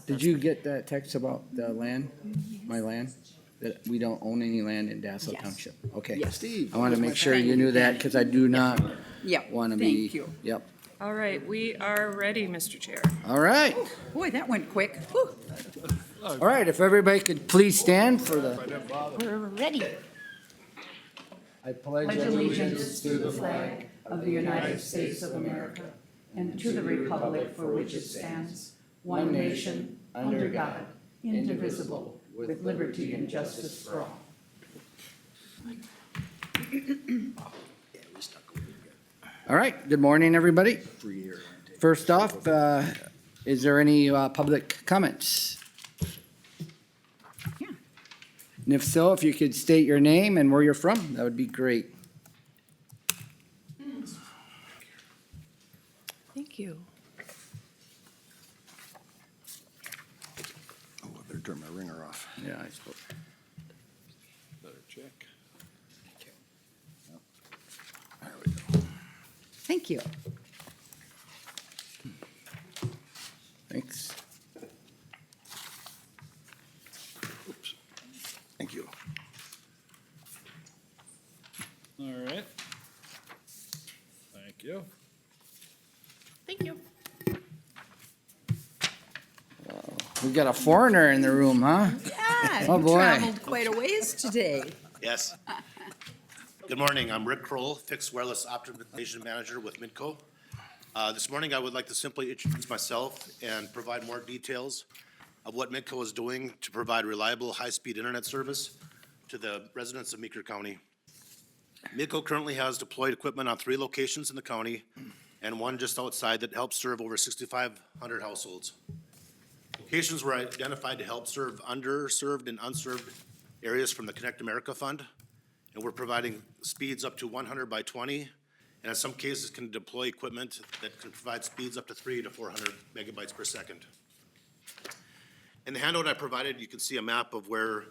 Did you get that text about the land, my land? That we don't own any land in Dassel Yes. Township? Okay. Yes. Steve. I want to where's my make sure Thank you you, knew that, Patty. because I do not Yep, want to be. thank you. Yep. All right, we are ready, Mr. Chair. All right. Boy, that went quick. Whew, All right, if everybody could please stand for the. we're ready. I pledge Pledge allegiance to the flag of the United States of America and to the republic for which it stands, one nation, under God, indivisible, with liberty and justice for all. All right, good morning, everybody. Free year. First off, is there any public comments? Yeah. And if so, if you could state your name and where you're from, that would be great. Thank you. Oh, I better turn my ringer off. Yeah, I suppose. Better check. There we go. Thank you. Thanks. Oops. Thank you. All right. Thank you. Thank you. We got a foreigner in the room, huh? Yeah, Oh, you boy. traveled quite a ways today. Yes. Good morning, I'm Rick Kroll, Fixed Wireless Optimization Manager with Midco. This morning, I would like to simply introduce myself and provide more details of what Midco is doing to provide reliable, high-speed internet service to the residents of Meeker County. Midco currently has deployed equipment on 3 locations in the county and 1 just outside that helps serve over 6,500 households. Locations were identified to help serve underserved and unserved areas from the Connect America Fund. And we're providing speeds up to 100 by 20, and in some cases can deploy equipment that can provide speeds up to 300 to 400 megabytes per second. In the handout I provided, you can see a map of where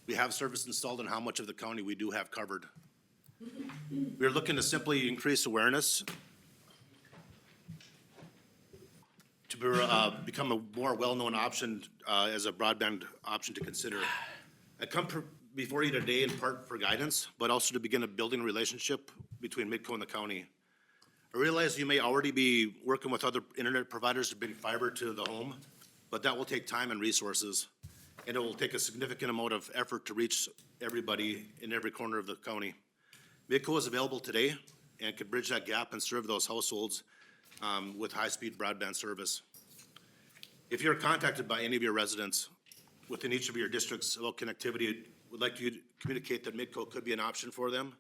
we have service installed and how much of the county we do have covered. We're looking to simply increase awareness to become a more well-known option as a broadband option to consider. I come before you today in part for guidance, but also to begin a building relationship between Midco and the county. I realize you may already be working with other internet providers to bring fiber to the home, but that will take time and resources, and it will take a significant amount of effort to reach everybody in every corner of the county. Midco is available today and could bridge that gap and serve those households with high-speed broadband service. If you're contacted by any of your residents within each of your districts about connectivity, would like you to communicate that Midco could be an option for them.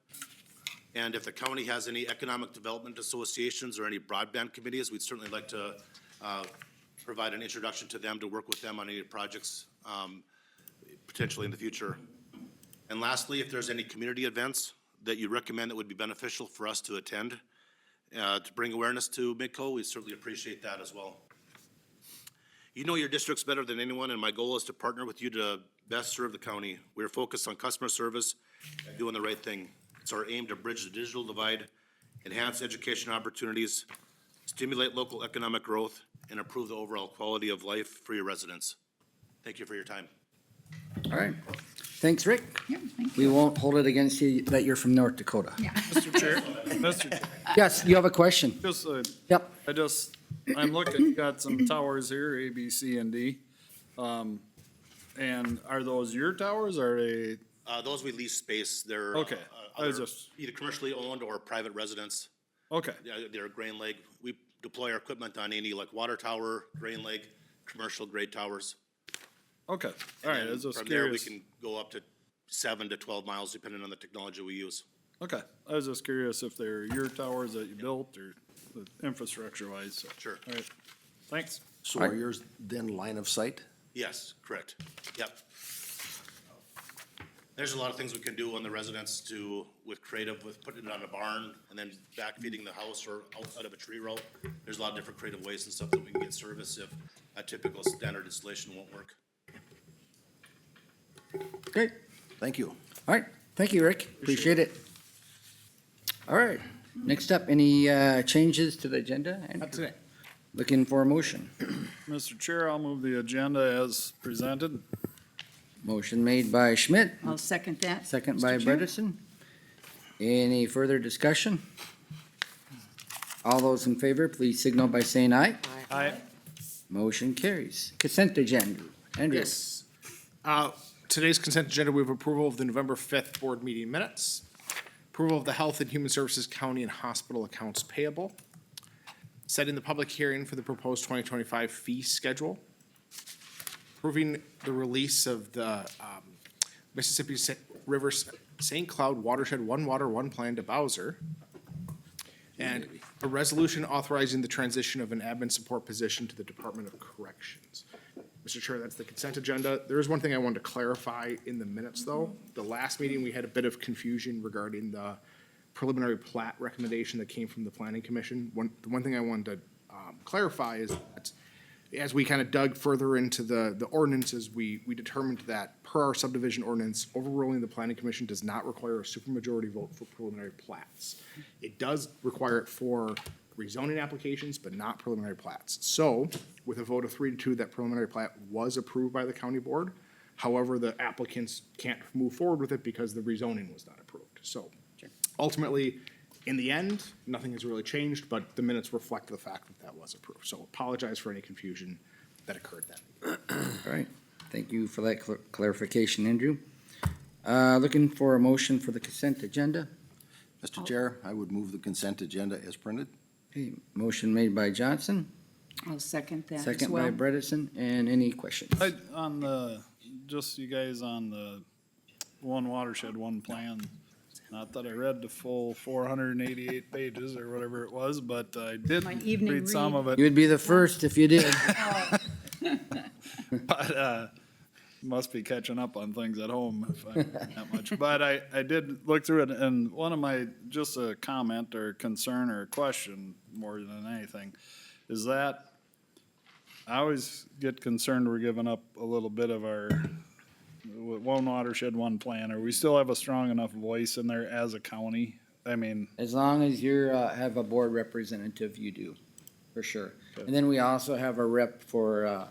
And if the county has any economic development associations or any broadband committees, we'd certainly like to provide an introduction to them to work with them on any projects potentially in the future. And lastly, if there's any community events that you recommend that would be beneficial for us to attend to bring awareness to Midco, we certainly appreciate that as well. You know your districts better than anyone, and my goal is to partner with you to best serve the county. We are focused on customer service and doing the right thing. It's our aim to bridge the digital divide, enhance education opportunities, stimulate local economic growth, and improve the overall quality of life for your residents. Thank you for your time. All right. Thanks, Rick. Yeah, thank We you. won't hold it against you that you're from North Dakota. Yeah. Mr. Chair, Mr. Chair, Yes, you have a question? just, Yep. I'm looking, you got some towers here, A, B, C, and D. And are those your towers, or are they, Those we lease space, they're Okay. I was other- just- either commercially owned or private residents. okay, Yeah, they're grain leg. We deploy our equipment on any like water tower, grain leg, commercial grade towers. okay, all right, I was And just from there, we curious. can go up to 7 to 12 miles depending on the technology we use. Okay, I was just curious if they're your towers that you built, or infrastructure wise, so. Sure. All right, thanks. So are yours then line of sight? Yes, correct. Yep. There's a lot of things we can do on the residents with creative, with putting it on a barn and then backfeeding the house or outside of a tree row. There's a lot of different creative ways and stuff that we can get service if a typical standard installation won't work. Great. Thank you. All right. Thank you, Rick. Appreciate it. All right. Next up, any changes to the agenda? Not today. Looking for a motion. Mr. Chair, I'll move the agenda as presented. Motion made by Schmidt, I'll second that. second Mr. by Chair. Bredesen. Any further discussion? All those in favor, please signal by saying aye. Aye. Motion carries. Consent agenda. Andrew. Yes. Today's consent agenda, we have approval of the November 5th board meeting minutes, approval of the Health and Human Services County and Hospital accounts payable, setting the public hearing for the proposed 2025 fee schedule, approving the release of the Mississippi River St. Cloud Watershed One Water, One Plan to Bowser, and a resolution authorizing the transition of an admin support position to the Department of Corrections. Mr. Chair, that's the consent agenda. There is one thing I wanted to clarify in the minutes, though. The last meeting, we had a bit of confusion regarding the preliminary plat recommendation that came from the Planning Commission. The one thing I wanted to clarify is that as we kind of dug further into the ordinances, we determined that per our subdivision ordinance, overruling the Planning Commission does not require a supermajority vote for preliminary plats. It does require it for rezoning applications, but not preliminary plats. So, with a vote of 3-2, that preliminary plat was approved by the county board. However, the applicants can't move forward with it because the rezoning was not approved. So, ultimately, in the end, nothing has really changed, but the minutes reflect the fact that that was approved. So, apologize for any confusion that occurred then. All right. Thank you for that clarification, Andrew. Looking for a motion for the consent agenda. Mr. Chair, I would move the consent agenda as printed. Okay, motion made by Johnson, I'll second that as second by well. Bredesen, and any questions? On the, just you guys on the one watershed, one plan. Not that I read the full 488 pages or whatever it was, but I did My evening read some read. of it. You would be the first if you did. But, must be catching up on things at home if I that much. But I did look through it, and one of my, just a comment or concern or question more than anything, is that I always get concerned we're giving up a little bit of our one watershed, one plan. Or we still have a strong enough voice in there as a county? I mean, As long as you're, have a board representative, you do, for sure. And then we also have a rep for,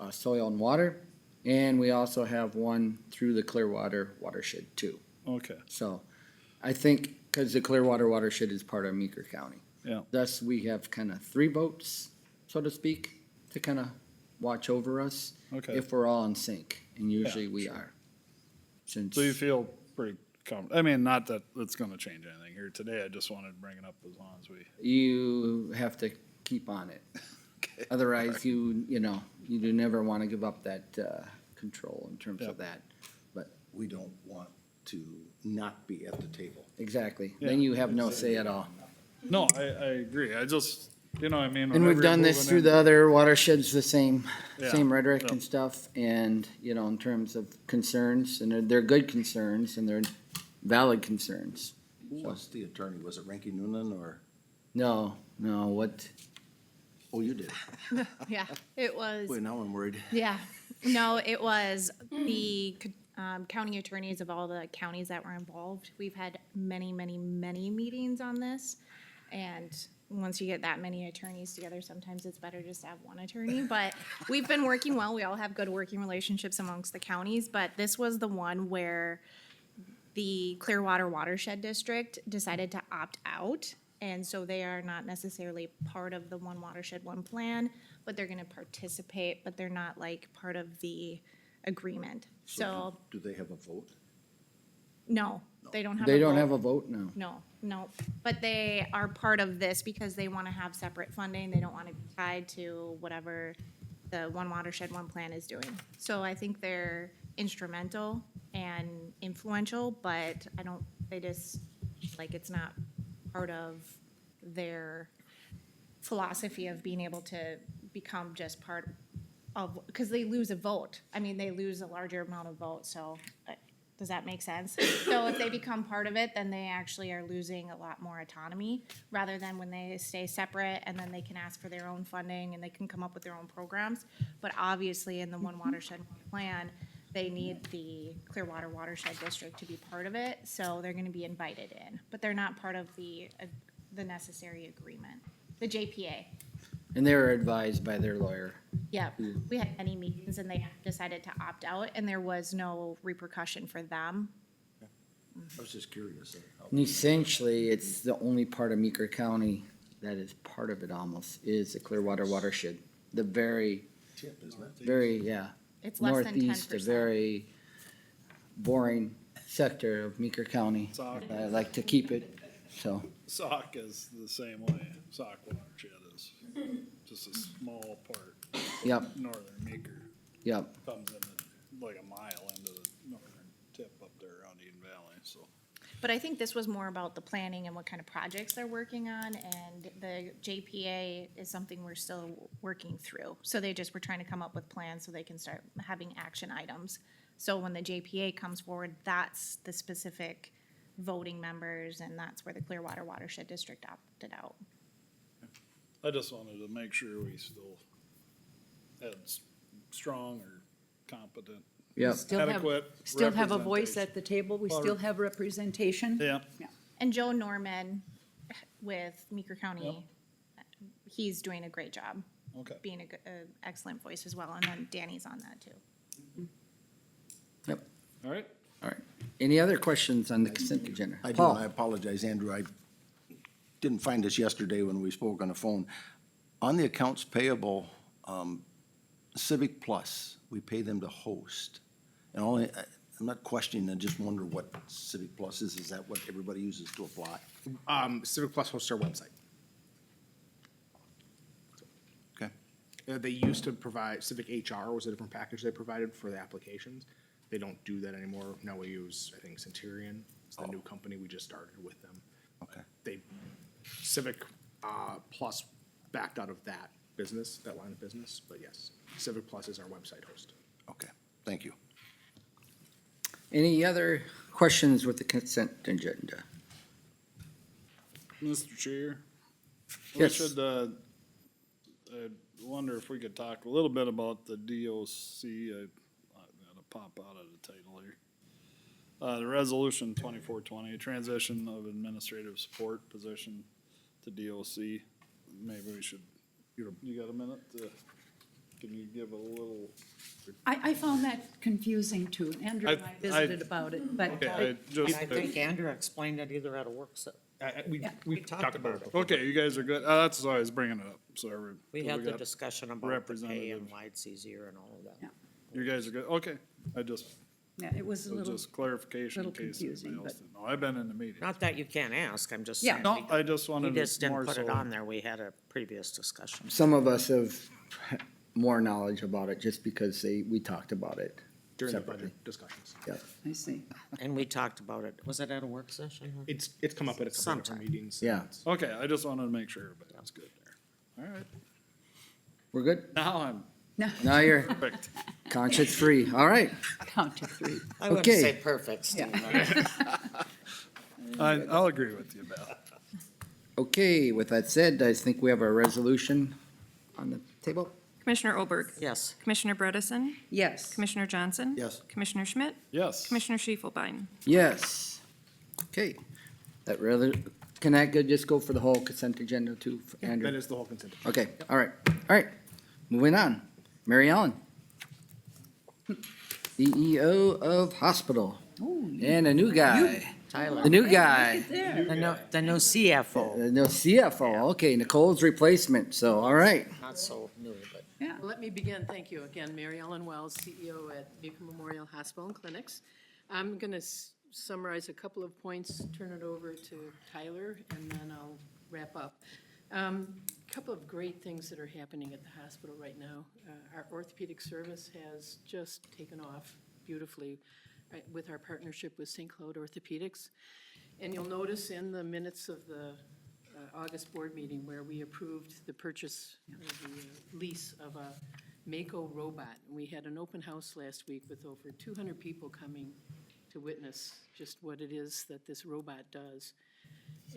soil and water, and we also have one through the Clearwater watershed too. okay, So, I think, cause the Clearwater watershed is part of Meeker County. yeah. Thus, we have kind of three votes, so to speak, to kind of watch over us. Okay. If we're all in sync, and usually we sure. are. Since, So you feel pretty I mean, not that it's gonna change anything here today. I just wanted to bring it up as long as we. you have to keep on it. Okay. Otherwise, you know, you do never want to give up that, control in terms of Yeah. that. We don't want to not be at the table. Exactly. Yeah. Then you have no say at all. No, I agree. I just, you know, what I mean. And whenever we've you're done this moving through in- the other watersheds, the same Yeah, rhetoric yeah. and stuff. And, you know, in terms of concerns, and they're good concerns, and they're valid concerns. Who was the attorney? Was it Ranky Noonan or? No, what, Oh, you did. Yeah, it was, Boy, now I'm worried. yeah. No, it was the county attorneys of all the counties that were involved. We've had many, many, many meetings on this. And once you get that many attorneys together, sometimes it's better just to have one attorney. But we've been working well. We all have good working relationships amongst the counties. But this was the one where the Clearwater Watershed District decided to opt out. And so they are not necessarily part of the one watershed, one plan, but they're gonna participate, but they're not like part of the agreement. So, Do they have a vote? no, they don't have a they don't vote. have a vote? No. No, but they are part of this because they wanna have separate funding. They don't wanna be tied to whatever the one watershed, one plan is doing. So I think they're instrumental and influential, but they just, like, it's not part of their philosophy of being able to become just part of, because they lose a vote. I mean, they lose a larger amount of votes, so, does that make sense? So if they become part of it, then they actually are losing a lot more autonomy, rather than when they stay separate, and then they can ask for their own funding, and they can come up with their own programs. But obviously, in the one watershed plan, they need the Clearwater Watershed District to be part of it, so they're gonna be invited in. But they're not part of the necessary agreement, the JPA. And they were advised by their lawyer. Yeah, we had many meetings and they decided to opt out and there was no repercussion for them. I was just curious. And essentially, it's the only part of Meeker County that is part of it almost, is the Clearwater watershed. The very, Tip, isn't it? very, yeah, It's less than ten northeast, a percent. very boring sector of Meeker County. Sauk, I like to keep it, so, Sauk is the same way. Sauk watershed is just a small part. yep, Northern Meeker yep. comes in like a mile into the northern tip up there around Eden Valley, so. But I think this was more about the planning and what kind of projects they're working on, and the JPA is something we're still working through. So they just were trying to come up with plans so they can start having action items. So when the JPA comes forward, that's the specific voting members, and that's where the Clearwater Watershed District opted out. I just wanted to make sure we still had strong or competent, Yep, Still have, adequate still have a voice representation. at the table, we still have representation. Yeah, And Joe Norman with Meeker County, he's doing a great job, okay. being a excellent voice as well, and then Danny's on that too. yep, All right. all right. Any other questions on the consent agenda? I do, Paul? and I apologize, Andrew, I didn't find this yesterday when we spoke on the phone. On the accounts payable, Civic Plus, we pay them to host. And I'm not questioning, I just wonder what Civic Plus is that what everybody uses to apply? Civic Plus hosts our website. Okay, They used to provide, Civic HR was a different package they provided for the applications. They don't do that anymore. Now we use, I think, Centurion. It's the new company. We just started with them. okay. They, Civic Plus backed out of that business, that line of business. But yes, Civic Plus is our website host. Okay, thank you. Any other questions with the consent agenda? Mr. Chair? Yes. We should, I wonder if we could talk a little bit about the DOC. I've got to pop out of the title here. The resolution 2420, transition of administrative support position to DOC. Maybe we should, you got a minute to, can you give a little? I found that confusing too, and Andrew and I visited about it, but Okay, I just. I think Andrew explained it either at a work session. We talked about it. Okay, you guys are good. That's why I was bringing it up, so We had the got- discussion about the pay representative. and why it's easier and all of that. Yeah. You guys are good, okay. I just, yeah, it was a it was little, just clarification in little case confusing, anybody else but- didn't know. I've been in the meeting. Not that you can't ask, I'm just Yeah. saying. No, I just We wanted just to didn't more put it so. on there. We had a previous discussion. Some of us have more knowledge about it just because we talked about it. During the separately. budget discussions. Yeah. I see. And we talked about it. Was it at a work session? It's come up at a couple of different Sometime. meetings. Yeah. Okay, I just wanted to make sure everybody was good there. All right, We're good? now I'm No, Now you're perfect. conscience free. All right. count to three. I wouldn't Okay. say perfect, Steve. I'll agree with you, Beth. Okay, with that said, I think we have a resolution on the table. Commissioner Olberg. Yes. Commissioner Bredesen. Yes, Commissioner Johnson. Yes. Commissioner Schmidt. Yes. Commissioner Schiefelbein. Yes. Okay. That rather, can I just go for the whole consent agenda too, Andrew? That is the whole consent. Okay, all right, all right. Moving on. Mary Ellen. CEO of hospital. And a new guy. Tyler. The new guy. The new CFO. No CFO. Okay, Nicole's replacement. So, all right. Not so new, but. yeah. Let me begin, thank you again, Mary Ellen Wells, CEO at Meeker Memorial Hospital and Clinics. I'm going to summarize a couple of points, turn it over to Tyler, and then I'll wrap up. Couple of great things that are happening at the hospital right now. Our orthopedic service has just taken off beautifully with our partnership with St. Cloud Orthopedics. And you'll notice in the minutes of the August board meeting where we approved the purchase, the lease of a Mako robot. And we had an open house last week with over 200 people coming to witness just what it is that this robot does.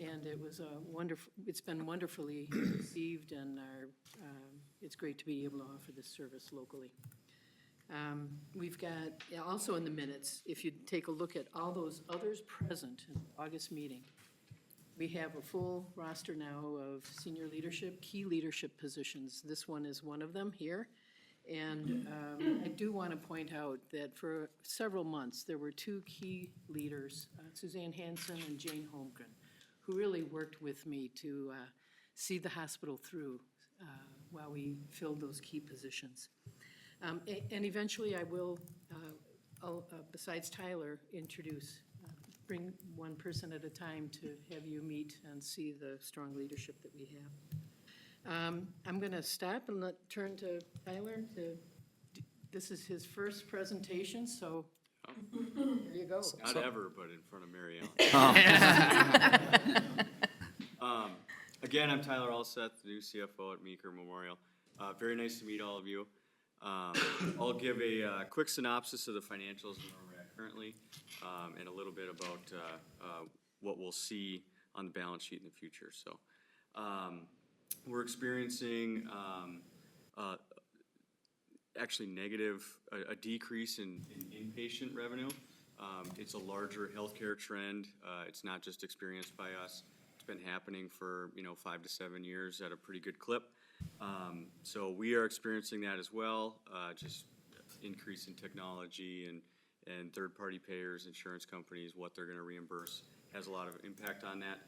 And it was a wonderful, it's been wonderfully received, and it's great to be able to offer this service locally. We've got, also in the minutes, if you take a look at all those others present in the August meeting, We have a full roster now of senior leadership, key leadership positions. This one is one of them here. And I do want to point out that for several months, there were two key leaders, Suzanne Hansen and Jane Holmgren, who really worked with me to see the hospital through while we filled those key positions. And eventually I will, besides Tyler, bring one person at a time to have you meet and see the strong leadership that we have. I'm going to stop and turn to Tyler this is his first presentation, so there you go. Not ever, but in front of Mary Ellen. Again, I'm Tyler Alseth, the new CFO at Meeker Memorial. Very nice to meet all of you. I'll give a quick synopsis of the financials and where we're at currently, and a little bit about what we'll see on the balance sheet in the future. So, we're experiencing actually a decrease in inpatient revenue. It's a larger healthcare trend. It's not just experienced by us. It's been happening for 5 to 7 years at a pretty good clip. So we are experiencing that as well. Just increase in technology and third-party payers, insurance companies, what they're going to reimburse has a lot of impact on that.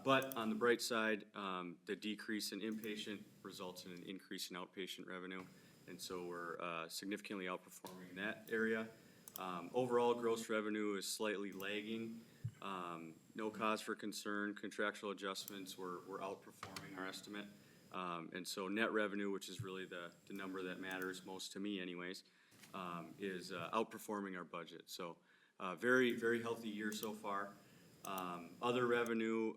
But on the bright side, the decrease in inpatient results in an increase in outpatient revenue. And so we're significantly outperforming that area. Overall, gross revenue is slightly lagging. No cause for concern. Contractual adjustments, we're outperforming our estimate. And so net revenue, which is really the number that matters most to me anyways, is outperforming our budget. So very, very healthy year so far. Other revenue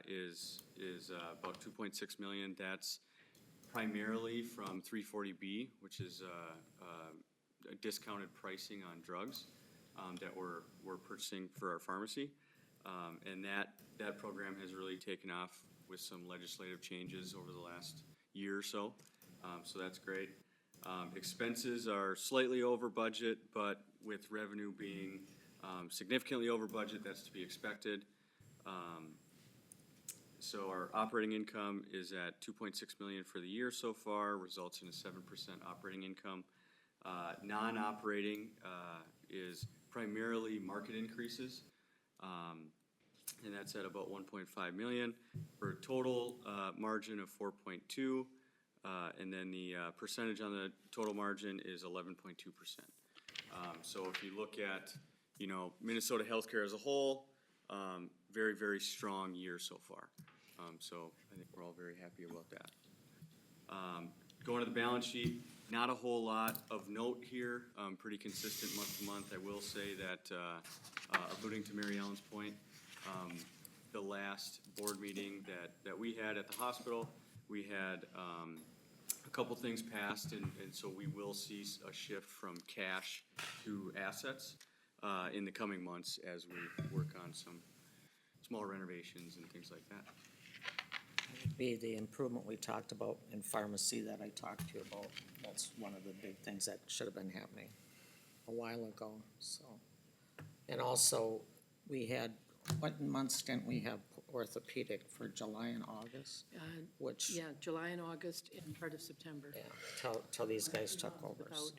is about $2.6 million. That's primarily from 340B, which is a discounted pricing on drugs that we're purchasing for our pharmacy. And that program has really taken off with some legislative changes over the last year or so. So that's great. Expenses are slightly over budget, but with revenue being significantly over budget, that's to be expected. So our operating income is at $2.6 million for the year so far, results in a 7% operating income. Non-operating is primarily market increases, and that's at about $1.5 million for a total margin of 4.2, and then the percentage on the total margin is 11.2%. So if you look at Minnesota healthcare as a whole, very, very strong year so far. So I think we're all very happy about that. Going to the balance sheet, not a whole lot of note here, pretty consistent month to month. I will say that, alluding to Mary Ellen's point, the last board meeting that we had at the hospital, we had a couple things passed, and so we will see a shift from cash to assets in the coming months as we work on some small renovations and things like that. Be the improvement we talked about in pharmacy that I talked to you about. That's one of the big things that should have been happening a while ago, so. And also, we had, what months didn't we have orthopedic for July and August? Which, Yeah, July and August and part of September. yeah, till these guys took over. Without So.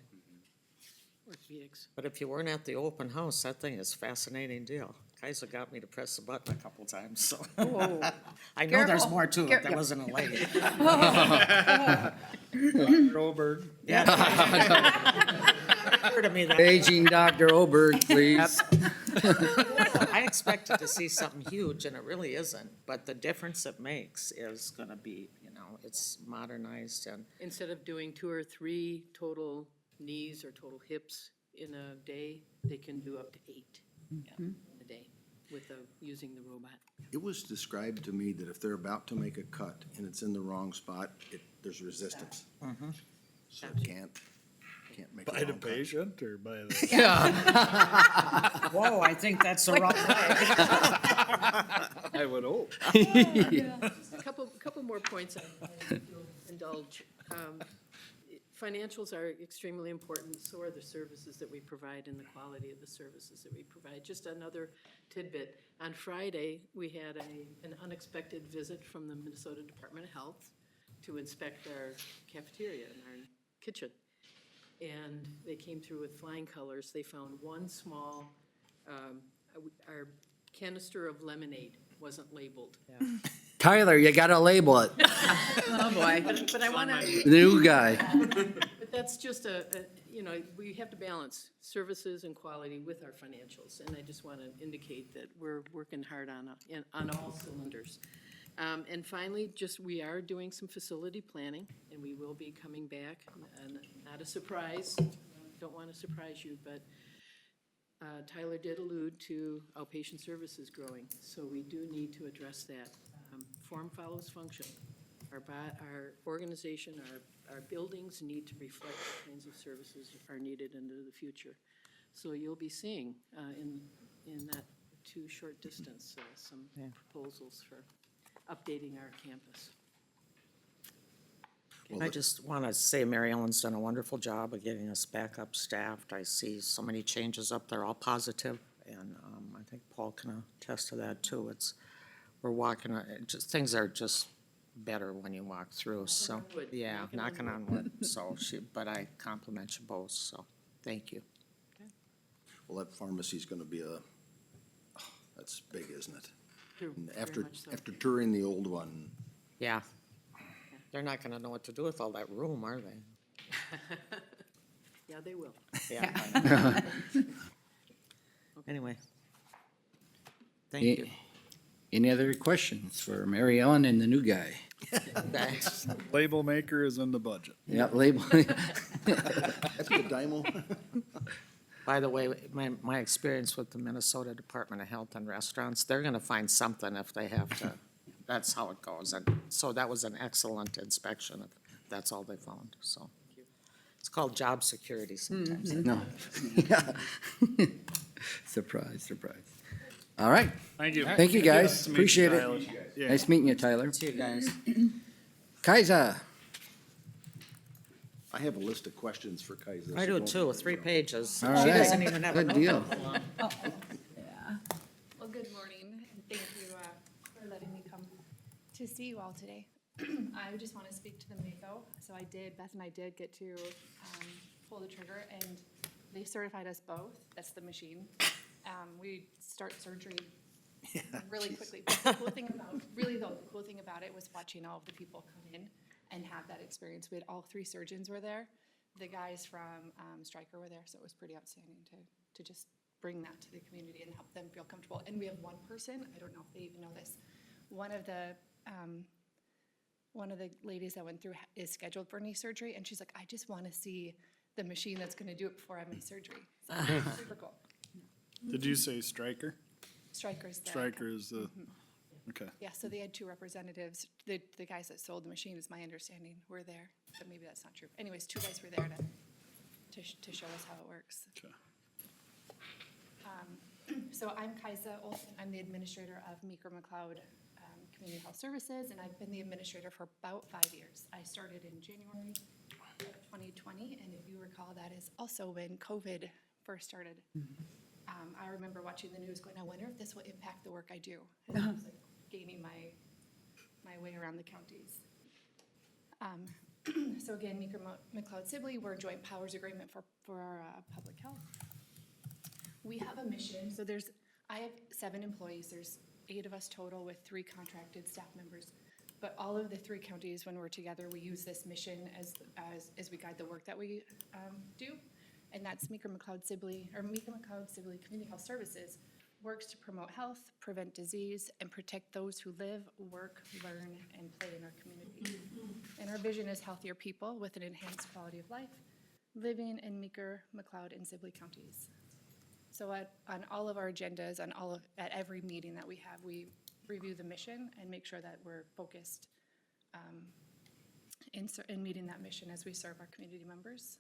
orthopedics. But if you weren't at the open house, that thing is a fascinating deal. Guys have got me to press the button a couple times, so. I know there's Careful. more to it, that wasn't a lady. Dr. Oberg. Yeah. Occurred to me that Paging Dr. Oberg, please. I expected to see something huge, and it really isn't, but the difference it makes is gonna be, it's modernized and, Instead of doing 2 or 3 total knees or total hips in a day, they can do up to 8 in a day with using the robot. It was described to me that if they're about to make a cut and it's in the wrong spot, there's resistance. So it can't make a By the wrong cut. patient or by the? whoa, I think that's the wrong way. I would hope. A couple more points I if you'll indulge. financials are extremely important, so are the services that we provide and the quality of the services that we provide. Just another tidbit, on Friday, we had an unexpected visit from the Minnesota Department of Health to inspect our cafeteria and our kitchen. And they came through with flying colors. They found one small, our canister of lemonade wasn't labeled. Tyler, you gotta label it. Oh, boy. But I want to, New guy. but that's just you know, we have to balance services and quality with our financials. And I just want to indicate that we're working hard on all cylinders. And finally, we are doing some facility planning, and we will be coming back, and not a surprise, don't want to surprise you, but Tyler did allude to outpatient services growing, so we do need to address that. Form follows function. Our organization, our buildings need to reflect the kinds of services that are needed into the future. So you'll be seeing in that too short distance, some proposals for updating our campus. I just want to say Mary Ellen's done a wonderful job of getting us back up staffed. I see so many changes up there, all positive, and I think Paul can attest to that too. We're walking, things are just better when you walk through, so, wood. yeah, Knocking on knocking on wood. So but I compliment you both, so, thank you. Well, that pharmacy's gonna be that's big, isn't it? True, And very after, much so. after touring the old one, Yeah. They're not gonna know what to do with all that room, are they? Yeah, they will. Yeah. Anyway. Thank you. Any other questions for Mary Ellen and the new guy? Okay. Label maker is in the budget. Yeah, label. that's the Dymo. By the way, my experience with the Minnesota Department of Health and Restaurants, they're gonna find something if they have to. That's how it goes. And so that was an excellent inspection. That's all they found, so. It's called job security sometimes. No. Surprise, surprise. All right. Thank you. Thank you, guys. Nice to meet you, Appreciate it. Tyler. Yeah. Nice meeting you, Tyler. See you guys. Kaisa, I have a list of questions for Kaiser. I do too, 3 pages. all She doesn't right. even have a Good deal. Yeah. Well, good morning, and thank you for letting me come to see you all today. I just want to speak to the Meeker. So Beth and I did get to pull the trigger, and they certified us both. That's the machine. We start surgery really quickly. But the cool thing about it was watching all of the people come in and have that experience. We had all 3 surgeons were there. The guys from Stryker were there, so it was pretty outstanding to just bring that to the community and help them feel comfortable. And we have one person, I don't know if they even know this, one of the ladies that went through is scheduled for knee surgery, and she's like, I just want to see the machine that's going to do it before I have my surgery. So super cool. Did you say Stryker? Stryker's there. Stryker is the, okay. Yeah, so they had 2 representatives. The guys that sold the machine, is my understanding, were there, but maybe that's not true. Anyways, 2 guys were there to show us how it works. Okay. So I'm Kaisa Olson. I'm the administrator of Meeker McLeod Community Health Services, and I've been the administrator for about 5 years. I started in January of 2020, and if you recall, that is also when COVID first started. I remember watching the news going, I wonder if this will impact the work I do. And I was like gaining my way around the counties. So again, Meeker McLeod Sibley, we're a joint powers agreement for our public health. We have a mission. So I have 7 employees. There's 8 of us total with 3 contracted staff members. But all of the 3 counties, when we're together, we use this mission as we guide the work that we do. And that's Meeker McLeod Sibley Community Health Services works to promote health, prevent disease, and protect those who live, work, learn, and play in our community. And our vision is healthier people with an enhanced quality of life, living in Meeker, McLeod, and Sibley counties. So on all of our agendas, at every meeting that we have, we review the mission and make sure that we're focused in meeting that mission as we serve our community members.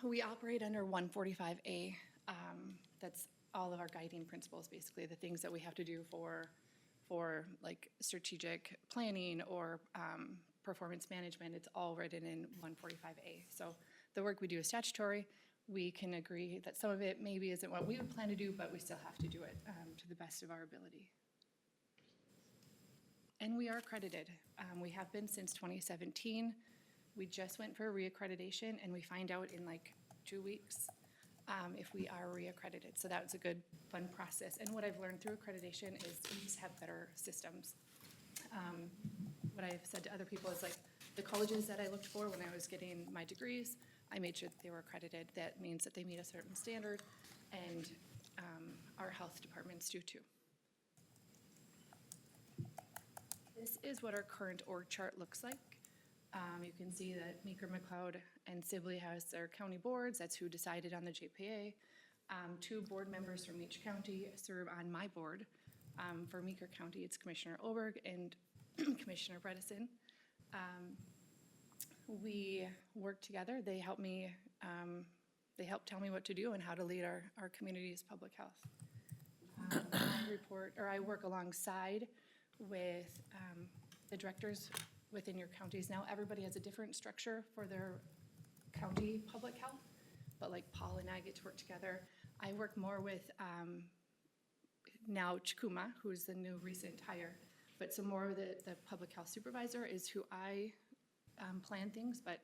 We operate under 145A. That's all of our guiding principles, basically, the things that we have to do for like strategic planning or performance management, it's all written in 145A. So the work we do is statutory. We can agree that some of it maybe isn't what we would plan to do, but we still have to do it to the best of our ability. And we are accredited. We have been since 2017. We just went for reaccreditation, and we find out in like 2 weeks if we are reaccredited. So that was a good, fun process. And what I've learned through accreditation is we just have better systems. What I've said to other people is like the colleges that I looked for when I was getting my degrees, I made sure that they were accredited. That means that they meet a certain standard, and our health departments do too. This is what our current org chart looks like. You can see that Meeker, McLeod, and Sibley has their county boards. That's who decided on the JPA. 2 board members from each county serve on my board. For Meeker County, it's Commissioner Oberg and Commissioner Bredesen. We work together. They help me, they help tell me what to do and how to lead our community's public health. I work alongside with the directors within your counties. Now, everybody has a different structure for their county public health, but like Paul and I get to work together. I work more with now Chikuma, who's the new recent hire, but some more of the public health supervisor is who I plan things, but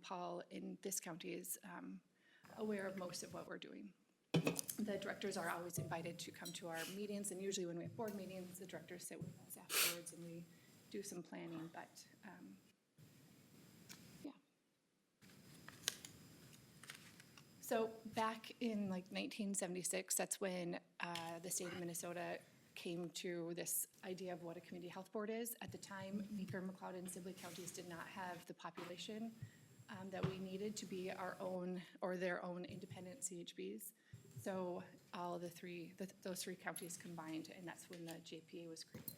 Paul in this county is aware of most of what we're doing. The directors are always invited to come to our meetings, and usually when we have board meetings, the directors sit with us afterwards and we do some planning, but yeah. So back in like 1976, that's when the state of Minnesota came to this idea of what a community health board is. At the time, Meeker, McLeod, and Sibley counties did not have the population that we needed to be our own or their own independent CHBs. So all of those 3 counties combined, and that's when the JPA was created.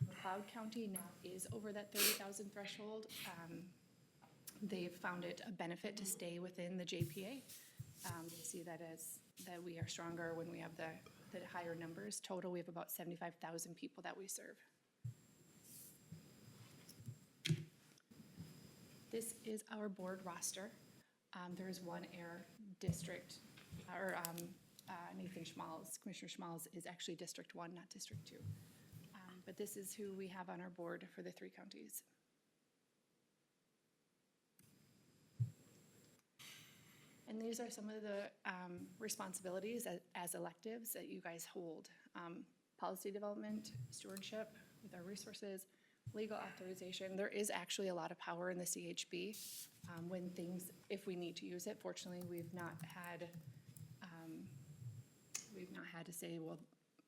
McLeod County now is over that 30,000 threshold. They've found it a benefit to stay within the JPA. They see that as that we are stronger when we have the higher numbers. Total, we have about 75,000 people that we serve. This is our board roster. There is one air district, or Nathan Schmalz, Commissioner Schmalz is actually District 1, not District 2. But this is who we have on our board for the 3 counties. And these are some of the responsibilities as electives that you guys hold. Policy development, stewardship with our resources, legal authorization. There is actually a lot of power in the CHB if we need to use it. Fortunately, we've not had to say, well,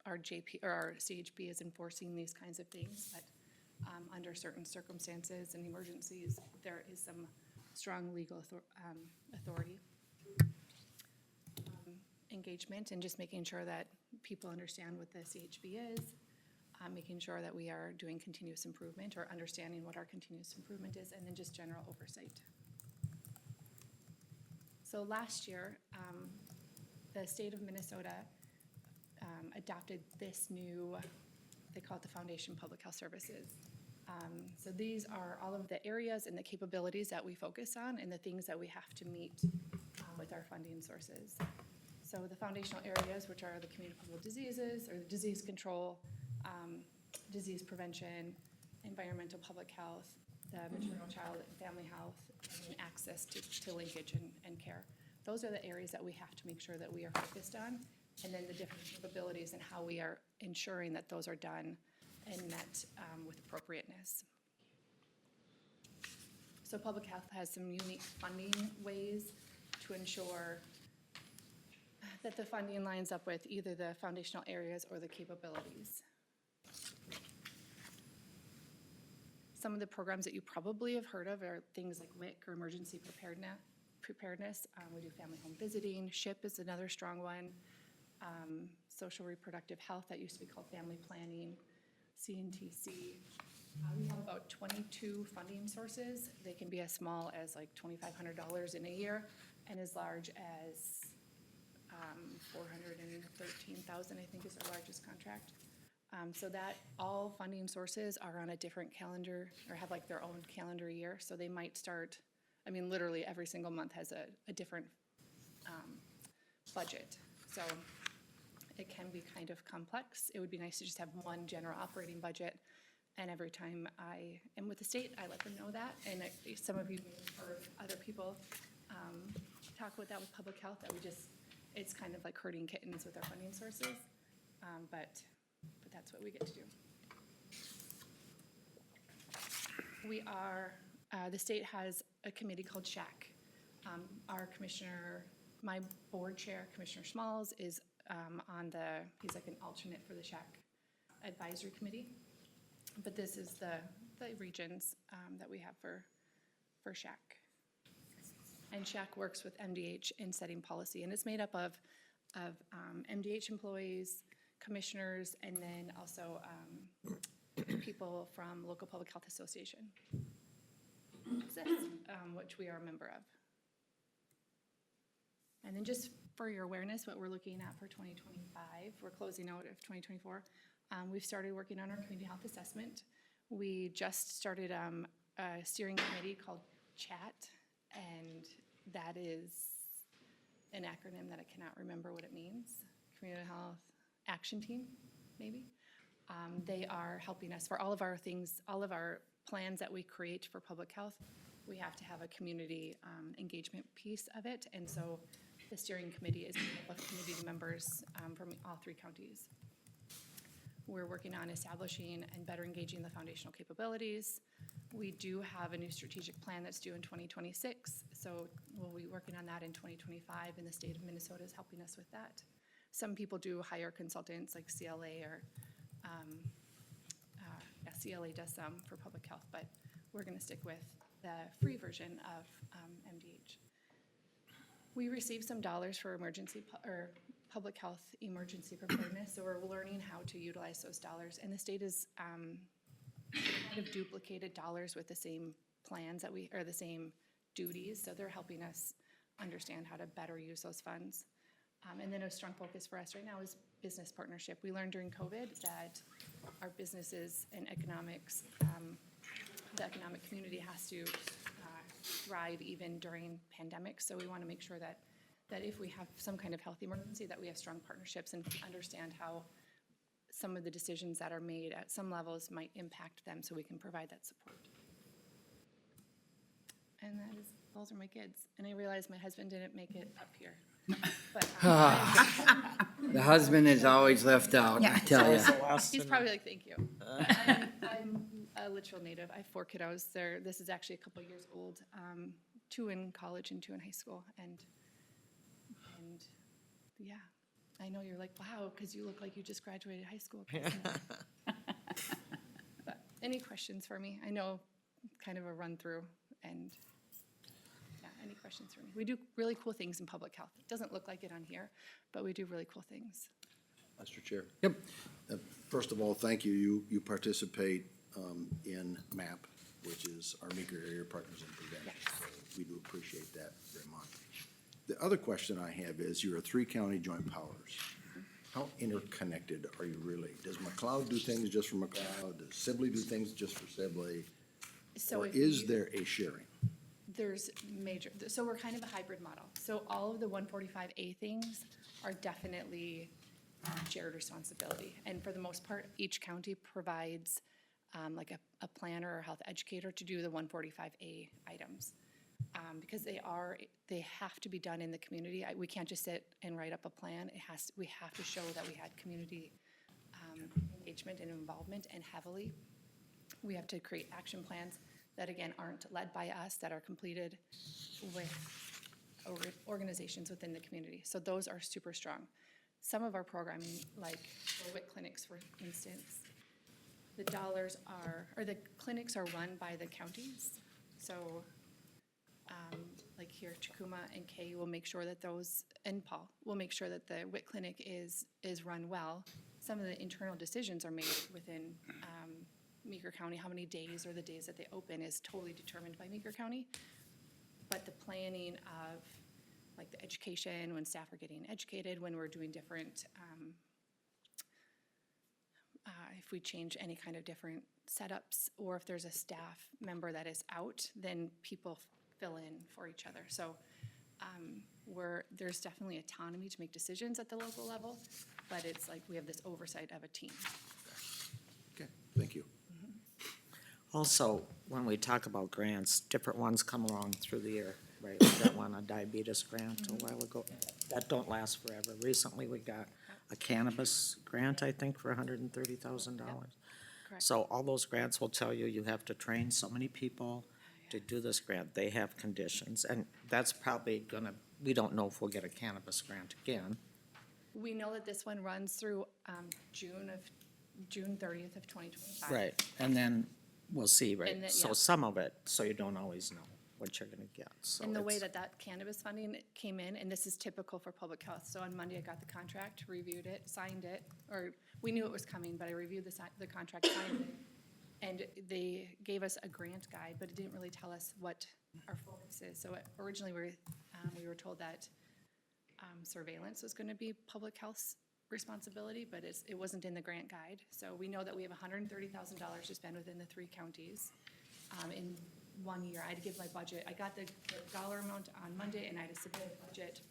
our CHB is enforcing these kinds of things, but under certain circumstances and emergencies, there is some strong legal authority. Engagement and just making sure that people understand what the CHB is, making sure that we are doing continuous improvement or understanding what our continuous improvement is, and then just general oversight. So last year, the state of Minnesota adopted this new, they call it the Foundation Public Health Services. So these are all of the areas and the capabilities that we focus on and the things that we have to meet with our funding sources. So the foundational areas, which are the communicable diseases or the disease control, disease prevention, environmental public health, the maternal, child, and family health, and access to linkage and care. Those are the areas that we have to make sure that we are focused on, and then the different capabilities and how we are ensuring that those are done and met with appropriateness. So public health has some unique funding ways to ensure that the funding lines up with either the foundational areas or the capabilities. Some of the programs that you probably have heard of are things like WIC or emergency preparedness. We do family home visiting. SHIP is another strong one. Social reproductive health, that used to be called family planning. CNTC. We have about 22 funding sources. They can be as small as like $2,500 in a year and as large as $413,000, I think, is our largest contract. So that all funding sources are on a different calendar or have like their own calendar year. So they might start, I mean, literally every single month has a different budget. So it can be kind of complex. It would be nice to just have one general operating budget. And every time I am with the state, I let them know that. And some of you or other people talk about that with public health, that we just, it's kind of like herding kittens with our funding sources. But that's what we get to do. We are, the state has a committee called SHAC. Our commissioner, my board chair, Commissioner Smalls, is he's like an alternate for the SHAC advisory committee. But this is the regions that we have for SHAC. And SHAC works with MDH in setting policy, and it's made up of MDH employees, commissioners, and then also people from local public health association, which we are a member of. And then just for your awareness, what we're looking at for 2025, we're closing out of 2024. We've started working on our community health assessment. We just started a steering committee called CHAT, and that is an acronym that I cannot remember what it means. Community Health Action Team, maybe. They are helping us for all of our things, all of our plans that we create for public health. We have to have a community engagement piece of it, and so the steering committee is made up of community members from all 3 counties. We're working on establishing and better engaging the foundational capabilities. We do have a new strategic plan that's due in 2026, so we'll be working on that in 2025, and the state of Minnesota is helping us with that. Some people do hire consultants like CLA or CLA does some for public health, but we're going to stick with the free version of MDH. We received some dollars for public health emergency preparedness, so we're learning how to utilize those dollars. And the state has kind of duplicated dollars with the same plans or the same duties, so they're helping us understand how to better use those funds. And then a strong focus for us right now is business partnership. We learned during COVID that our businesses and economics, the economic community has to thrive even during pandemics. So we want to make sure that if we have some kind of health emergency, that we have strong partnerships and understand how some of the decisions that are made at some levels might impact them, so we can provide that support. And those are my kids. And I realize my husband didn't make it up here. But The husband is always left out, I tell you. he's probably like, thank you. I'm a Litchfield native. I have 4 kiddos. This is actually a couple of years old. 2 in college and 2 in high school. And yeah, I know you're like, wow, because you look like you just graduated high school. But any questions for me? I know kind of a run through, and yeah, any questions for me? We do really cool things in public health. It doesn't look like it on here, but we do really cool things. Mr. Chair. Yep. First of all, thank you. You participate in MAP, which is our Meeker Area Partners in Prevention. Yes. So we do appreciate that very much. The other question I have is, you're a 3-county joint powers. How interconnected are you really? Does McLeod do things just for McLeod? Does Sibley do things just for Sibley? So Or if is you- there a sharing? There's so we're kind of a hybrid model. So all of the 145A things are definitely shared responsibility. And for the most part, each county provides like a planner or health educator to do the 145A items. Because they have to be done in the community. We can't just sit and write up a plan. We have to show that we had community engagement and involvement, and heavily. We have to create action plans that, again, aren't led by us, that are completed with organizations within the community. So those are super strong. Some of our programming, like the WIC clinics, for instance, the clinics are run by the counties. So like here, Chikuma and Kay will make sure that those, and Paul will make sure that the WIC clinic is run well. Some of the internal decisions are made within Meeker County. How many days or the days that they open is totally determined by Meeker County. But the planning of like the education, when staff are getting educated, when we're doing different if we change any kind of different setups, or if there's a staff member that is out, then people fill in for each other. So there's definitely autonomy to make decisions at the local level, but it's like we have this oversight of a team. Okay, thank you. Also, when we talk about grants, different ones come along through the year, right? We got one, a diabetes grant a while ago. That don't last forever. Recently, we got a cannabis grant, I think, for $130,000. Correct. So all those grants will tell you, you have to train so many people to do this grant. They have conditions, and that's probably gonna, we don't know if we'll get a cannabis grant again. We know that this one runs through June 30th of 2025. Right, and then we'll see, And right? then, So yeah. some of it, so you don't always know what you're gonna get, so And the way it's- that cannabis funding came in, and this is typical for public health, so on Monday I got the contract, reviewed it, signed it, or we knew it was coming, but I reviewed the contract, signed it. And they gave us a grant guide, but it didn't really tell us what our focus is. So originally we were told that surveillance was gonna be public health's responsibility, but it wasn't in the grant guide. So we know that we have $130,000 to spend within the 3 counties in 1 year. I had to give my budget. I got the dollar amount on Monday, and I had to submit a budget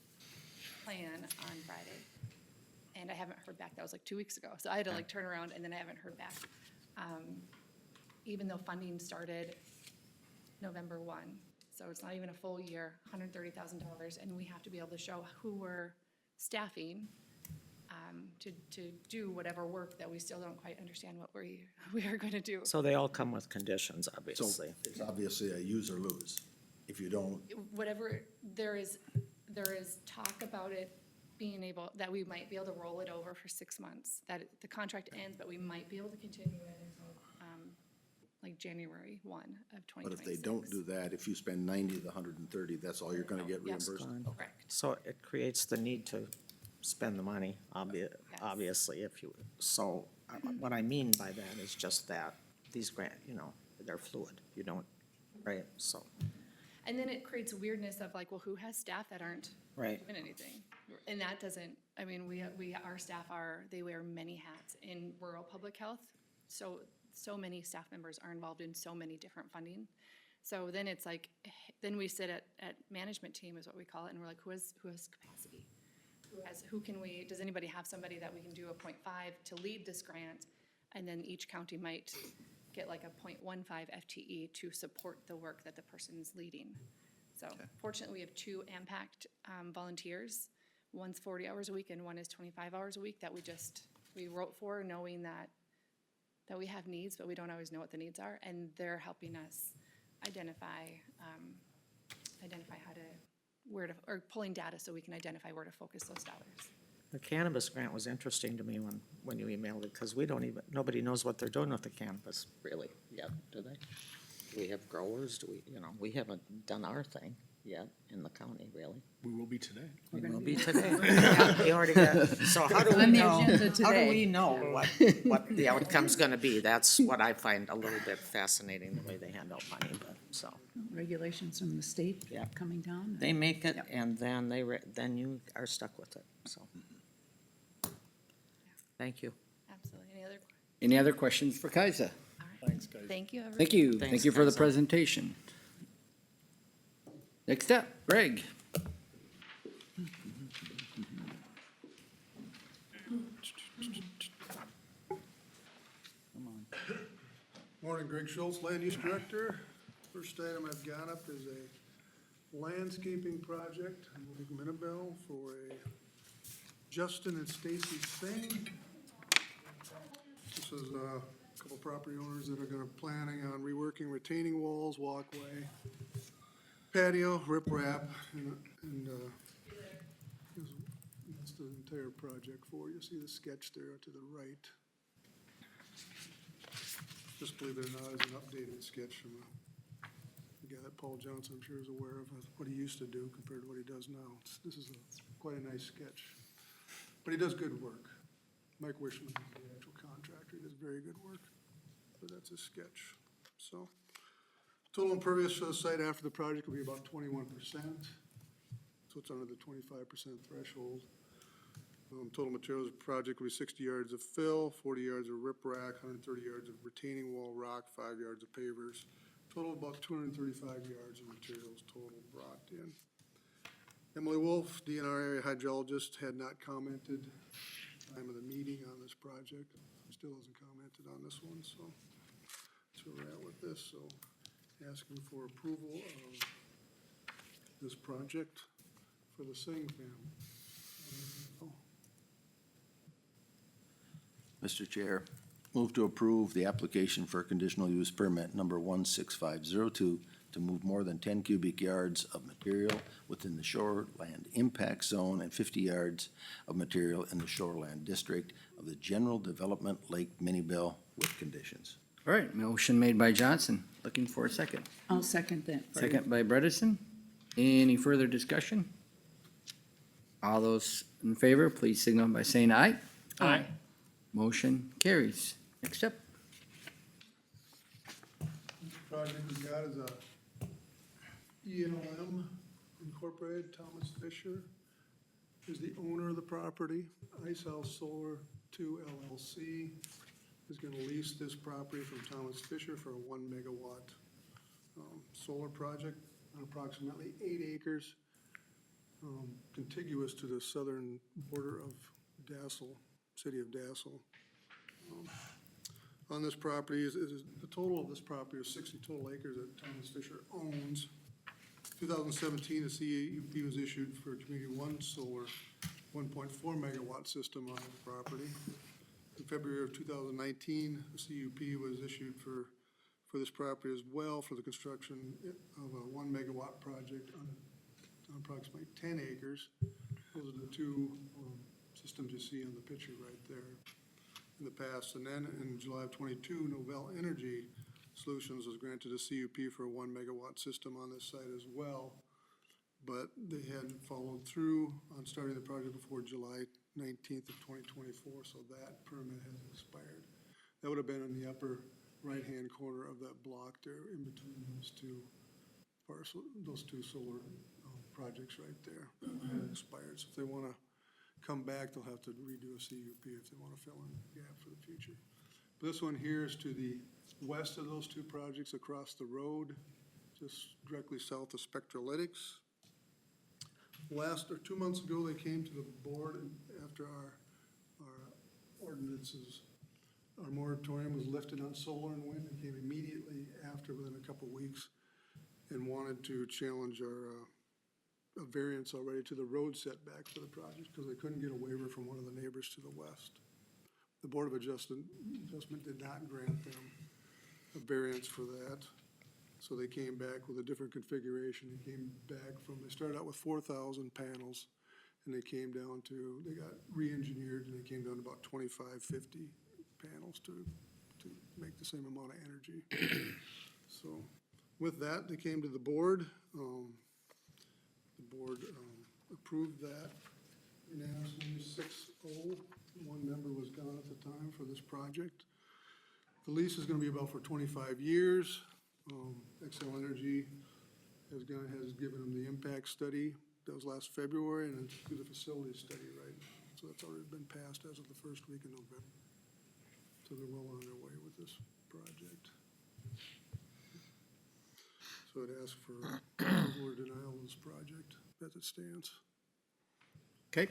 plan on Friday. And I haven't heard back. That was like 2 weeks ago. So I had to like turn around, and then I haven't heard back. Even though funding started November 1. So it's not even a full year, $130,000, and we have to be able to show who we're staffing to do whatever work that we still don't quite understand what we are going to do. So they all come with conditions, So obviously. it's obviously a use or lose. If you don't, Whatever, there is talk about it being able, that we might be able to roll it over for 6 months, that the contract ends, but we might be able to continue it until like January 1 of 2026. but if they don't do that, if you spend 90 of the 130, that's all you're gonna get Yes. reimbursed? Correct. So it creates the need to spend the money, obviously, if you, so what I mean by that is just that these grant, they're fluid, you don't, right, so, And then it creates weirdness of like, well, who has staff that aren't right. doing anything? And that doesn't, I mean, our staff they wear many hats in rural public health. So many staff members are involved in so many different funding. So then it's like, then we sit at management team is what we call it, and we're like, who has capacity? Does anybody have somebody that we can do a 0.5 to lead this grant? And then each county might get like a 0.15 FTE to support the work that the person's leading. So fortunately, we have 2 AMPACT volunteers. One's 40 hours a week and one is 25 hours a week that we wrote for, knowing that we have needs, but we don't always know what the needs are, and they're helping us identify or pulling data so we can identify where to focus those dollars. The cannabis grant was interesting to me when you emailed it, because nobody knows what they're doing with the cannabis, really, yet, do they? Do we have growers, we haven't done our thing yet in the county, really. We will be today. We will be today. Yeah, we already got, so how do we On the know, agenda how do today. we know what the outcome's gonna be? That's what I find a little bit fascinating, the way they hand out money, but, so. Regulations from the state Yeah. coming down. They make it, Yep. and then then you are stuck with it, so. Thank you. Absolutely. Any other questions for Kaisa? Thanks, guys. Thank you, everyone. Thank you. Thanks, Thank you for the Kaisa. presentation. Next up, Greg. Morning, Greg Schultz, Land Use Director. First item I've got up is a landscaping project in Minabell for a Justin and Stacy Singh. This is a couple property owners that are planning on reworking retaining walls, walkway, patio, riprap, and that's the entire project for you. See the sketch there to the right. Just believe it or not, is an updated sketch from a guy that Paul Johnson, I'm sure, is aware of what he used to do compared to what he does now. This is quite a nice sketch. But he does good work. Mike Wishman is the actual contractor. He does very good work. But that's a sketch. So, total impervious for the site after the project will be about 21%. So it's under the 25% threshold. Total materials of the project will be 60 yards of fill, 40 yards of riprap, 130 yards of retaining wall rock, 5 yards of pavers. Total about 235 yards of materials total brought in. Emily Wolf, DNR area hydrologist, had not commented time of the meeting on this project. Still hasn't commented on this one, so that's where we're at with this. So asking for approval of this project for the Singh family. Mr. Chair, move to approve the application for conditional use permit number 16502 to move more than 10 cubic yards of material within the shoreland impact zone and 50 yards of material in the shoreland district of the General Development Lake Mini-Bill with conditions. All right, motion made by Johnson. Looking for a second. I'll second that. for you. Second by Bredesen. Any further discussion? All those in favor, please signal by saying aye. Aye. Motion carries. Next up. Project we got is a ELM Incorporated. Thomas Fisher is the owner of the property. Ice House Solar 2 LLC is gonna lease this property from Thomas Fisher for a 1 megawatt solar project on approximately 8 acres, contiguous to the southern border of Dassel, city of Dassel. On this property the total of this property is 60 total acres that Thomas Fisher owns. 2017, the CUP was issued for Community One Solar 1.4 megawatt system on the property. In February of 2019, the CUP was issued for this property as well for the construction of a 1 megawatt project on approximately 10 acres. Those are the two systems you see on the picture right there in the past. And then in July of 22, Novell Energy Solutions was granted a CUP for a 1 megawatt system on this site as well. But they hadn't followed through on starting the project before July 19th of 2024, so that permit has expired. That would have been in the upper right-hand corner of that block there in between those two solar projects right there. That had expired, so if they want to come back, they'll have to redo a CUP if they want to fill in the gap for the future. But this one here is to the west of those two projects across the road, just directly south of Spectralytics. 2 months ago, they came to the board and after our ordinances, our moratorium was lifted on solar and wind. They came immediately after, within a couple of weeks, and wanted to challenge our a variance already to the road setback for the project because they couldn't get a waiver from one of the neighbors to the west. The Board of Adjustment did not grant them a variance for that. So they came back with a different configuration. They started out with 4,000 panels and they got re-engineered and they came down to about 2,550 panels to make the same amount of energy. So with that, they came to the board. The board approved that unanimously 6-0. One member was gone at the time for this project. The lease is gonna be about for 25 years. Xcel Energy has given them the impact study. That was last February, and it's through the facility study right now. So that's already been passed as of the first week of November. So they're well on their way with this project. So I'd ask for approval or denial of this project as it stands. Okay.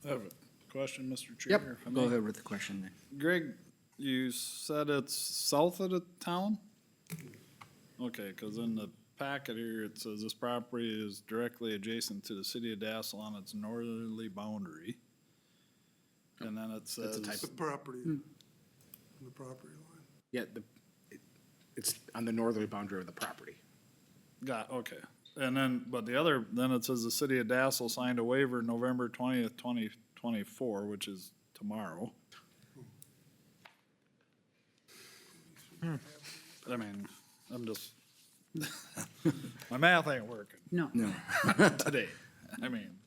I have a question, Mr. Chair. Yep, if I go may. ahead with the question then. Greg, you said it's south of the town? Okay, because in the packet here, it says this property is directly adjacent to the city of Dassel on its northerly boundary. And then it says. The property, on the property line. Yeah, it's on the northerly boundary of the property. Okay. And then, but then it says the city of Dassel signed a waiver November 20th, 2024, which is tomorrow. I mean, I'm just, my math ain't working No. today. I mean,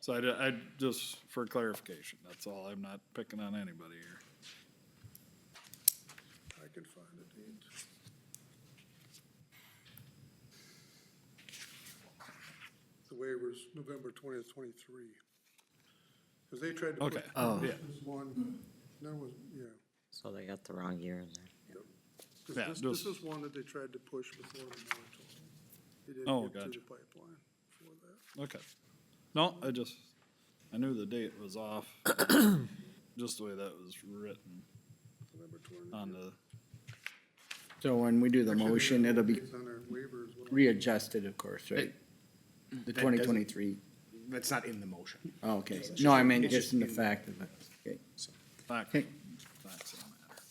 so I just, for clarification, that's all. I'm not picking on anybody here. I can find it. The waiver's November 20th, 23. Because they tried to put Okay. Oh. Yeah. this one, that was, yeah. So they got the wrong year in there. Yeah, This just- is one that they tried to push before the moratorium. They Oh, didn't get through gotcha. the pipeline for that. Okay. No, I knew the date was off, just the way that was written November 20. on the, So when we do the Actually, motion, it'll be it's on our waiver as well. readjusted, of course, right? The That doesn't- 2023. That's not in the motion. Oh, okay. No, I meant It's just just in the in- fact of it. Okay. fact, Okay. facts don't matter.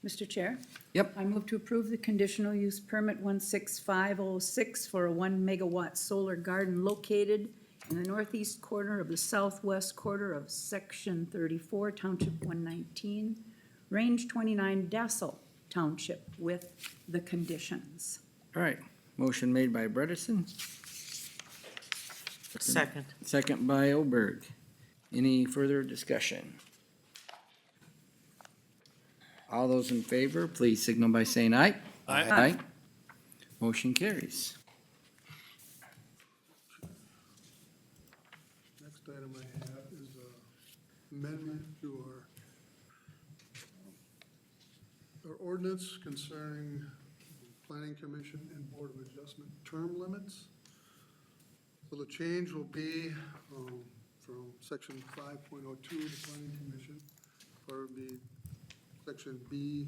Mr. Chair? Yep. I move to approve the conditional use permit 16506 for a 1 megawatt solar garden located in the northeast corner of the southwest quarter of Section 34, Township 119, Range 29, Dassel Township, with the conditions. All right. Motion made by Bredesen, Second. second by Oberg. Any further discussion? All those in favor, please signal by saying aye. Aye. Motion carries. Next item I have is amendment to our ordinance concerning planning commission and board of adjustment term limits. So the change will be from section 5.02 of the planning commission, or the section B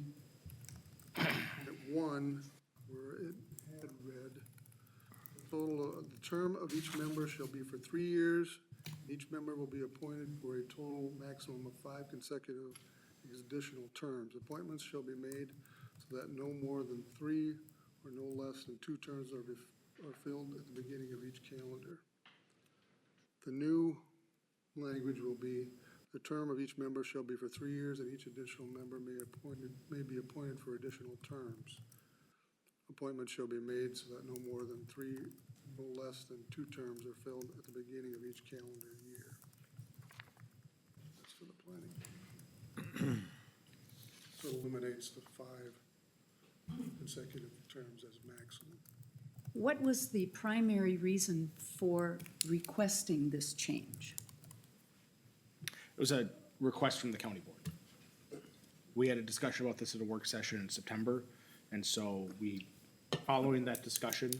at 1, where it had read, the term of each member shall be for 3 years. Each member will be appointed for a total maximum of 5 consecutive additional terms. Appointments shall be made so that no more than 3 or no less than 2 terms are filled at the beginning of each calendar. The new language will be, the term of each member shall be for 3 years, and each additional member may be appointed for additional terms. Appointments shall be made so that no more than 3, no less than 2 terms are filled at the beginning of each calendar year. That's for the planning. So it eliminates the 5 consecutive terms as maximum. What was the primary reason for requesting this change? It was a request from the county board. We had a discussion about this at a work session in September, and so following that discussion,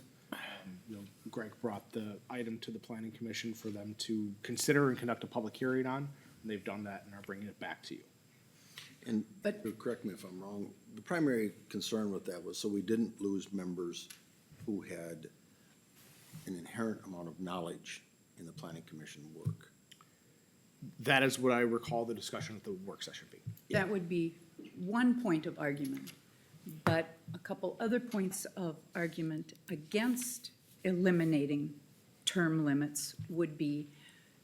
Greg brought the item to the planning commission for them to consider and conduct a public hearing on, and they've done that and are bringing it back to you. And But- correct me if I'm wrong, the primary concern with that was so we didn't lose members who had an inherent amount of knowledge in the planning commission work. That is what I recall the discussion at the work session being. That would be one point of argument, but a couple other points of argument against eliminating term limits would be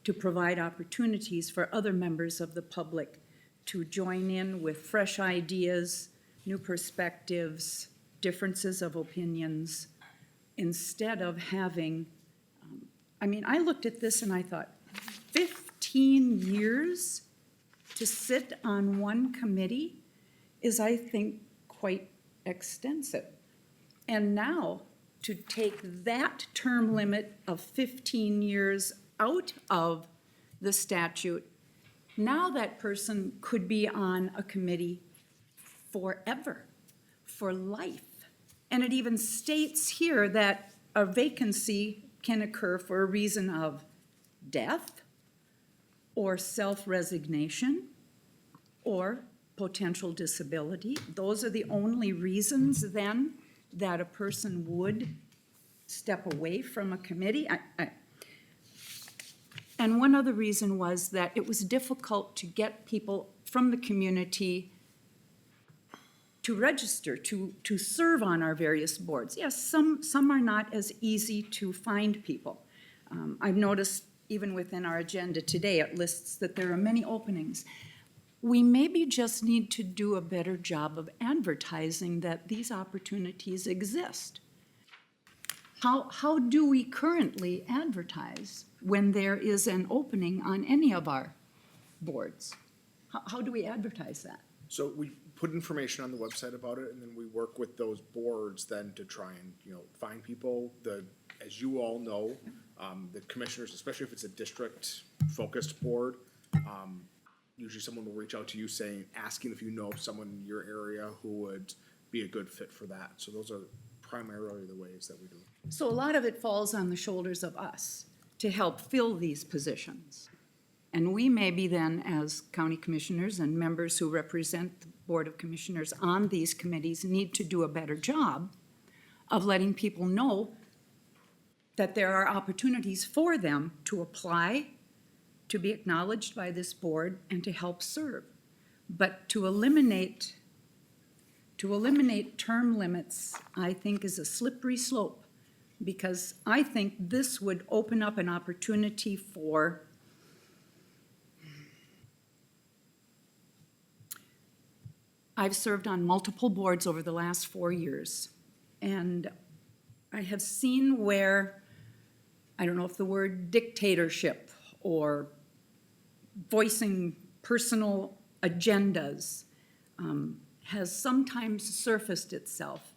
to provide opportunities for other members of the public to join in with fresh ideas, new perspectives, differences of opinions, instead of having, I looked at this and I thought, 15 years to sit on one committee is, I think, quite extensive. And now, to take that term limit of 15 years out of the statute, now that person could be on a committee forever, for life. And it even states here that a vacancy can occur for a reason of death, or self-resignation, or potential disability. Those are the only reasons then that a person would step away from a committee. And one other reason was that it was difficult to get people from the community to register, to serve on our various boards. Yes, some are not as easy to find people. I've noticed even within our agenda today, it lists that there are many openings. We maybe just need to do a better job of advertising that these opportunities exist. How do we currently advertise when there is an opening on any of our boards? How do we advertise that? So we put information on the website about it, and then we work with those boards then to try and, find people. As you all know, the commissioners, especially if it's a district-focused board, Usually someone will reach out to you saying, asking if you know of someone in your area who would be a good fit for that. So those are primarily the ways that we do it. So a lot of it falls on the shoulders of us to help fill these positions. And we maybe then, as county commissioners and members who represent the Board of Commissioners on these committees, need to do a better job of letting people know that there are opportunities for them to apply, to be acknowledged by this board, and to help serve. But to eliminate term limits, I think, is a slippery slope, because I think this would open up an opportunity for I've served on multiple boards over the last 4 years, and I have seen where, I don't know if the word dictatorship or voicing personal agendas has sometimes surfaced itself.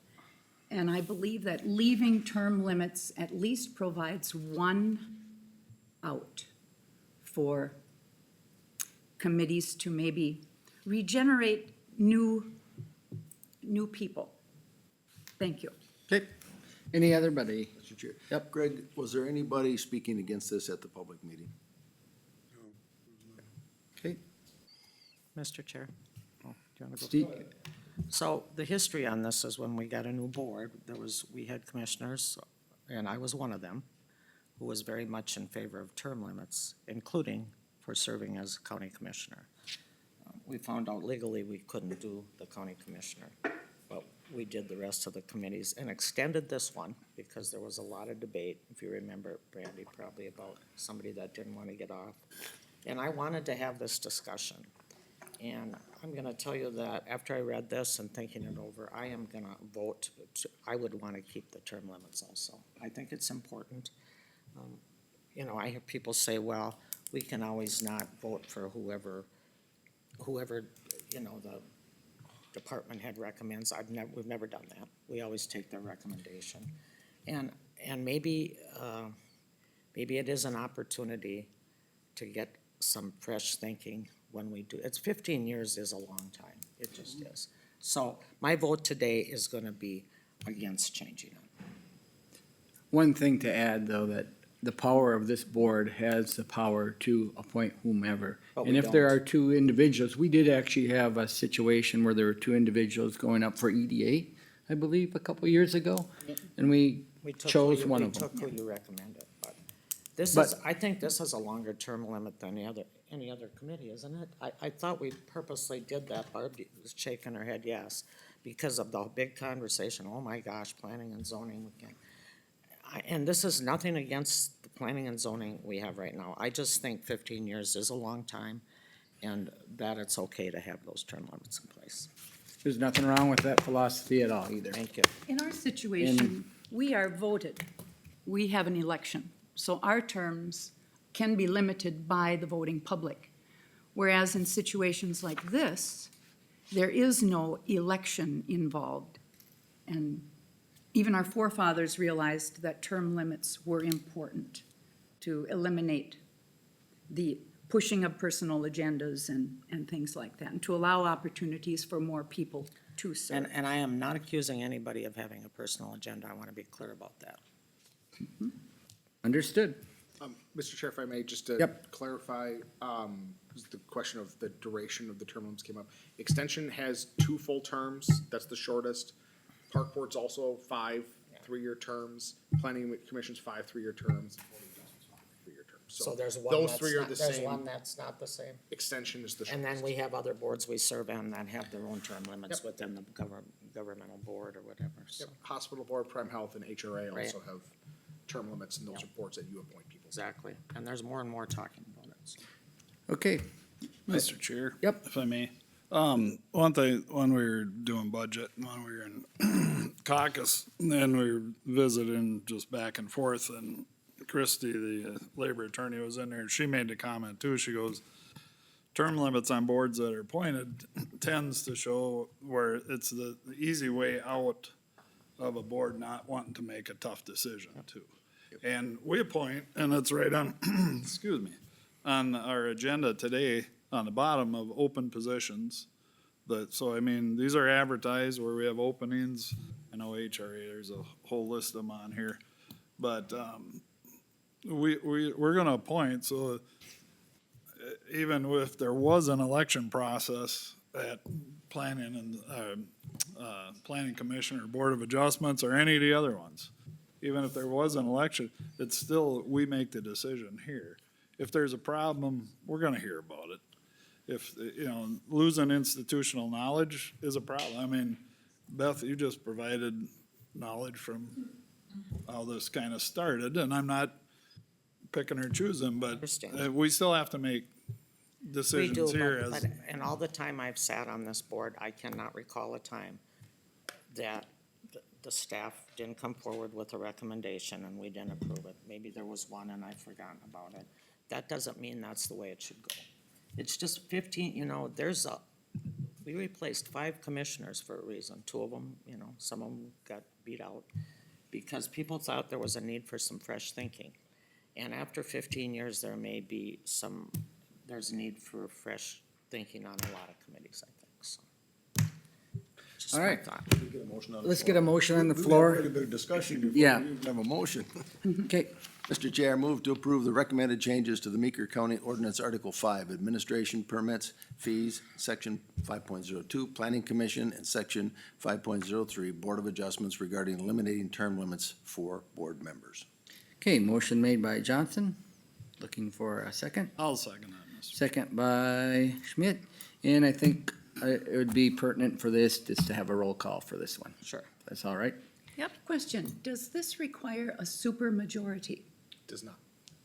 And I believe that leaving term limits at least provides one out for committees to maybe regenerate new people. Thank you. Okay. Any other buddy? Mr. Chair. Yep. Greg, was there anybody speaking against this at the public meeting? Okay. Mr. Chair. Oh, do you want to go? Steve, So the history on this is when we got a new board, we had commissioners, and I was one of them, who was very much in favor of term limits, including for serving as county commissioner. We found out legally we couldn't do the county commissioner, but we did the rest of the committees and extended this one because there was a lot of debate, if you remember, Brandy, probably about somebody that didn't want to get off. And I wanted to have this discussion. And I'm gonna tell you that after I read this and thinking it over, I am gonna vote, I would wanna keep the term limits also. I think it's important. You know, I hear people say, well, we can always not vote for whoever, you know, the department head recommends. We've never done that. We always take their recommendation. And maybe it is an opportunity to get some fresh thinking when we do. It's 15 years is a long time. It just is. So my vote today is gonna be against changing it. one thing to add, though, that the power of this board has the power to appoint whomever. But And we if there don't. are two individuals, we did actually have a situation where there were two individuals going up for EDA, I believe, a couple years ago. And we We took chose who you- one we of them. took who you recommended, but this But- is, I think this is a longer term limit than any other committee, isn't it? I thought we purposely did that. Barb was shaking her head, yes, because of the big conversation. Oh my gosh, planning and zoning, we can't. And this is nothing against the planning and zoning we have right now. I just think 15 years is a long time, and that it's okay to have those term limits in place. There's nothing wrong with that philosophy at all either. Thank you. In our situation, we are voted. We have an election. So our terms can be limited by the voting public. Whereas in situations like this, there is no election involved. And even our forefathers realized that term limits were important to eliminate the pushing of personal agendas and things like that, and to allow opportunities for more people to serve. And I am not accusing anybody of having a personal agenda. I want to be clear about that. Understood. Mr. Chair, if I may, just to Yep. clarify, the question of the duration of the term limits came up. Extension has 2 full terms, that's the shortest. Park Board's also 5 3-year terms. Planning Commission's 5 3-year terms. Board of Adjustment's 5 3-year terms. So there's one those that's 3 are not, the there's one same. that's not the same. Extension is the And shortest. then we have other boards we serve on that have their own term limits within the governmental board or whatever, so. Yep, Hospital Board, Prime Health, and HRA Right. also have term limits, and those are boards that you appoint people. Exactly, and there's more and more talking about it, so. Okay. Mr. Chair. Yep. If I may. One thing, when we were doing budget, and when we were in caucus, and we were visiting just back and forth, and Christie, the labor attorney, was in there, she made the comment too, she goes, term limits on boards that are appointed tends to show where it's the easy way out of a board not wanting to make a tough decision too. And we appoint, and it's right on, excuse me, on our agenda today, on the bottom of open positions. So I mean, these are advertised where we have openings. I know HRA, there's a whole list of them on here. But, we're gonna appoint, so even if there was an election process at planning and, planning commission or board of adjustments or any of the other ones, even if there was an election, it's still, we make the decision here. If there's a problem, we're gonna hear about it. If, losing institutional knowledge is a problem. I mean, Beth, you just provided knowledge from how this kind of started, and I'm not picking or choosing, but Understand. we still have to make We decisions do, here but, as, and all the time I've sat on this board, I cannot recall a time that the staff didn't come forward with a recommendation and we didn't approve it. Maybe there was one and I've forgotten about it. That doesn't mean that's the way it should go. It's just 15, we replaced 5 commissioners for a reason. 2 of them, some of them got beat out because people thought there was a need for some fresh thinking. And after 15 years, there's a need for fresh thinking on a lot of committees, I think, so. Just All my right. thought. Let's get a motion on the We've had floor. quite a bit of discussion before Yeah. we even have a motion. Okay, Mr. Chair, I move to approve the recommended changes to the Meeker County Ordinance Article 5, Administration Permits, Fees, Section 5.02, Planning Commission, and Section 5.03, Board of Adjustments regarding eliminating term limits for board members. okay, motion made by Johnson. Looking for a second. I'll second that, Mr. Second by Schmidt. And I think it would be pertinent for this just to have a roll call for this one. Sure. That's all right? Question, does this require a supermajority? Does not.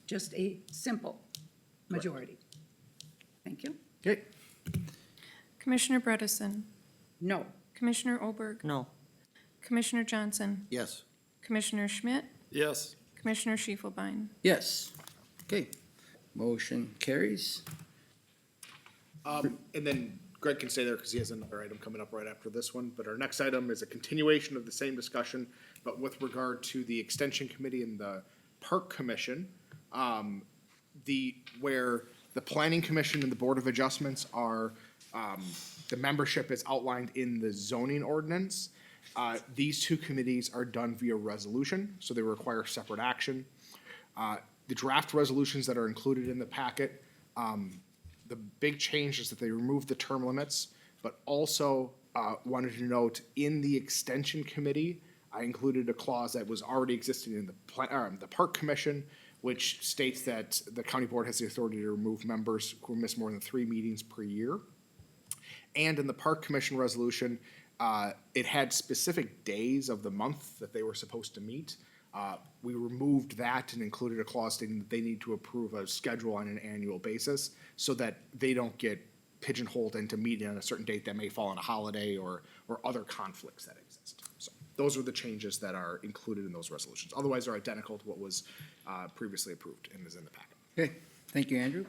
Just a simple majority? Thank you. Okay, Commissioner Bredesen, No. Commissioner Olberg, No, Commissioner Johnson, Yes. Commissioner Schmidt, Yes. Commissioner Schiefelbein. yes. Okay, motion carries. And then Greg can stay there because he has another item coming up right after this one. But our next item is a continuation of the same discussion, but with regard to the Extension Committee and the Park Commission. Where the Planning Commission and the Board of Adjustments are, the membership is outlined in the zoning ordinance. These 2 committees are done via resolution, so they require separate action. The draft resolutions that are included in the packet, the big change is that they removed the term limits, but also wanted to note in the Extension Committee, I included a clause that was already existing in the Park Commission, which states that the county board has the authority to remove members who miss more than 3 meetings per year. And in the Park Commission resolution, it had specific days of the month that they were supposed to meet. We removed that and included a clause stating that they need to approve a schedule on an annual basis so that they don't get pigeonholed into meeting on a certain date that may fall on a holiday or other conflicts that exist. So those are the changes that are included in those resolutions. Otherwise, they're identical to what was previously approved and is in the packet. Okay, thank you, Andrew.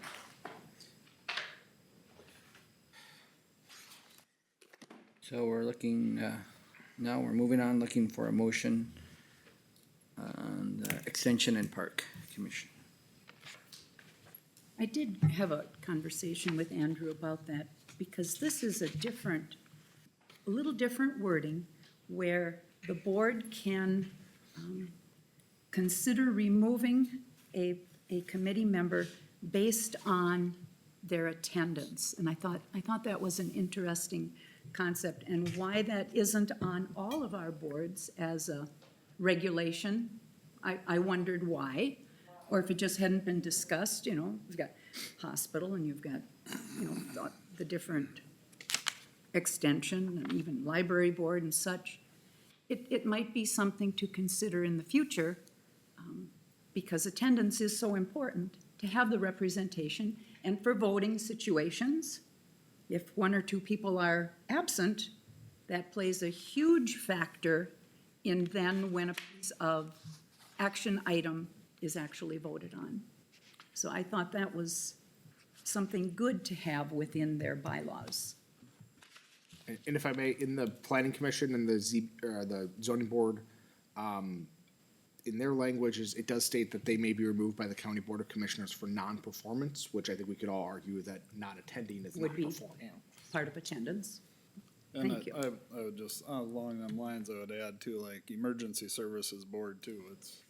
So we're looking, now we're moving on, looking for a motion on the Extension and Park Commission. I did have a conversation with Andrew about that, because this is a little different wording, where the board can consider removing a committee member based on their attendance. And I thought that was an interesting concept, and why that isn't on all of our boards as a regulation. I wondered why, or if it just hadn't been discussed. You've got hospital and you've got, the different extension and even library board and such. It might be something to consider in the future, because attendance is so important, to have the representation. And for voting situations, if 1 or 2 people are absent, that plays a huge factor in then when a piece of action item is actually voted on. So I thought that was something good to have within their bylaws. And if I may, in the Planning Commission and the zoning board, in their language is, it does state that they may be removed by the County Board of Commissioners for non-performance, which I think we could all argue that not attending is not Would be. performing. Part of attendance. And Thank you. I would just, along them lines, I would add too, like, Emergency Services Board too. It's,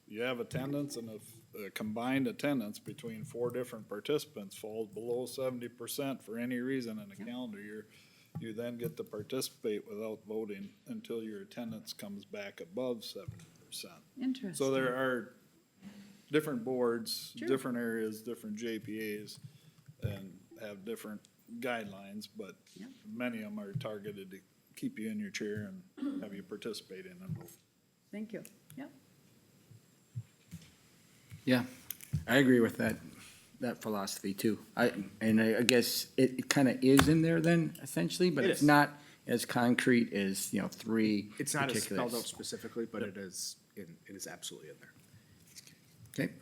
you have attendance, and if combined attendance between 4 different participants falls below 70% for any reason in a calendar year, you then get to participate without voting until your attendance comes back above 70%. Interesting. So there are different boards, Sure. different areas, different JPAs, and have different guidelines, but Yep. many of them are targeted to keep you in your chair and have you participate in them. Thank you. Yep. Yeah, I agree with that philosophy too. I guess it kind of is in there then essentially, but It it's is. not as concrete as, 3 It's not as spelled out particulars. specifically, but it is absolutely in there. Okay,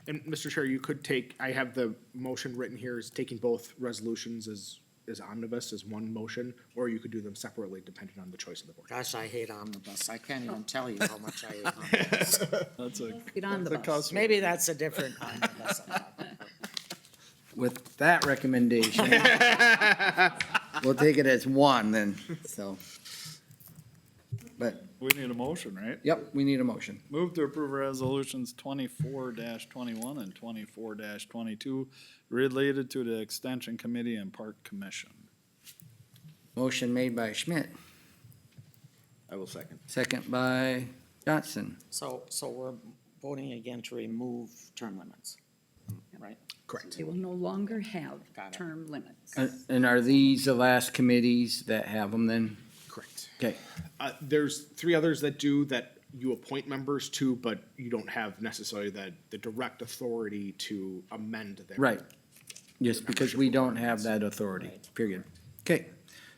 And Mr. Chair, you could take, I have the motion written here is taking both resolutions as omnibus, as one motion, or you could do them separately depending on the choice of the board. Gosh, I hate omnibus. I can't even tell you how much I hate omnibus. That's a, Get on the that's a bus. cuss word. Maybe that's a different omnibus. I'm talking about. with that recommendation, we'll take it as one then, so. But, We need a motion, right? yep, we need a motion. Move to approve resolutions 24-21 and 24-22 related to the Extension Committee and Park Commission. Motion made by Schmidt, I will second. second by Johnson. So we're voting again to remove term limits, right? Correct. They will no longer have Got it. term limits. And are these the last committees that have them then? Correct. Okay, There's 3 others that do that you appoint members to, but you don't have necessarily the direct authority to amend their. right. Just because we don't have that authority, period. Okay,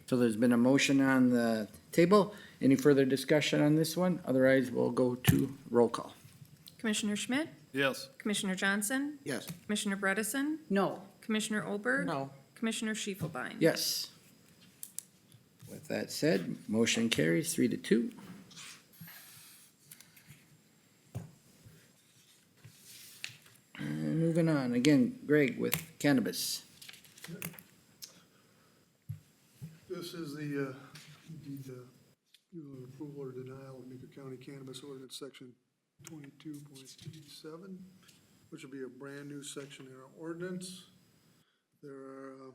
so there's been a motion on the table. Any further discussion on this one? Otherwise, we'll go to roll call. Commissioner Schmidt, Yes. Commissioner Johnson, Yes. Commissioner Bredesen, No. Commissioner Olberg. No, Commissioner Schiefelbein. Yes. With that said, motion carries 3-2. And moving on, again, Greg with cannabis. This is the approval or denial of Meeker County Cannabis Ordinance Section 22.87, which will be a brand-new section in our ordinance. There are,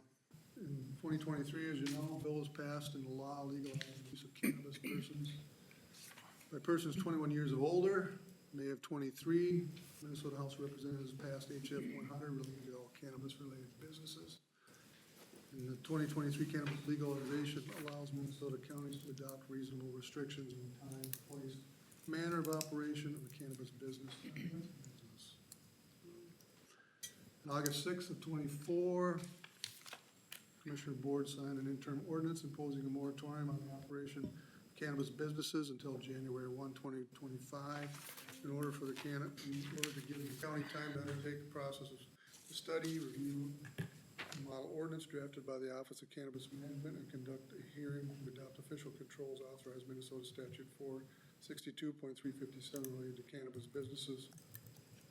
in 2023, as you know, a bill was passed into law legalizing the use of cannabis by persons 21 years of older. May of 23, Minnesota House of Representatives passed HF 100 relating to all cannabis-related businesses. And the 2023 cannabis legalization allows Minnesota counties to adopt reasonable restrictions on the time, place, manner of operation of a cannabis business. On August 6th of 24, Commissioner Board signed an interim ordinance imposing a moratorium on the operation of cannabis businesses until January 1, 2025, in order to give the county time to undertake the process of study, review, model ordinance drafted by the Office of Cannabis Management and conduct a hearing to adopt official controls authorized Minnesota Statute 462.357 related to cannabis businesses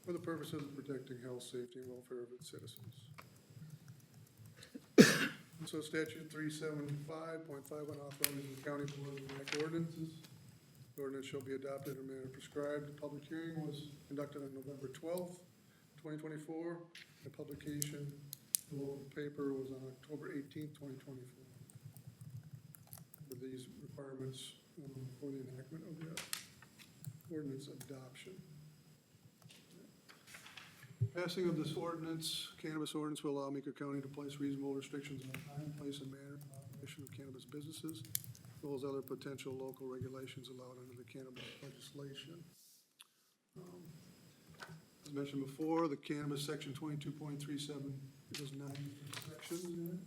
for the purposes of protecting health, safety, and welfare of its citizens. So Statute 375.51 authorizes the county board to enact ordinances. The ordinance shall be adopted in a manner prescribed. The public hearing was conducted on November 12th, 2024. The publication the local paper was on October 18th, 2024. With these requirements for the enactment of the ordinance adoption. Passing of this ordinance, cannabis ordinance, will allow Meeker County to place reasonable restrictions on the time, place, and manner of operation of cannabis businesses, as well as other potential local regulations allowed under the cannabis legislation. As mentioned before, the cannabis section 22.37 has 9 sections in it.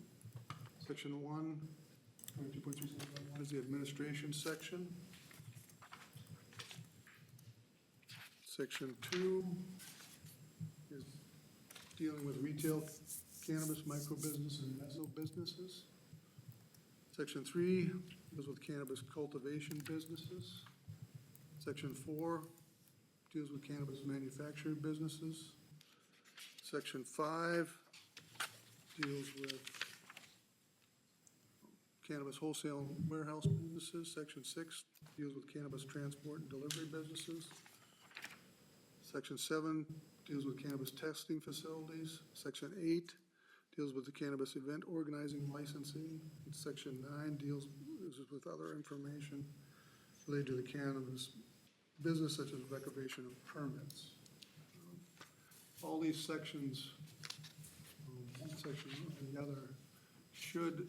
Section 1, 22.37 is the administration section. Section 2 is dealing with retail cannabis, micro business, and meso businesses. Section 3 deals with cannabis cultivation businesses. Section 4 deals with cannabis manufacturing businesses. Section 5 deals with cannabis wholesale and warehouse businesses. Section 6 deals with cannabis transport and delivery businesses. Section 7 deals with cannabis testing facilities. Section 8 deals with the cannabis event organizing licensing. And Section 9 deals with other information related to the cannabis business such as recreation of permits. All these sections, one section or the other, should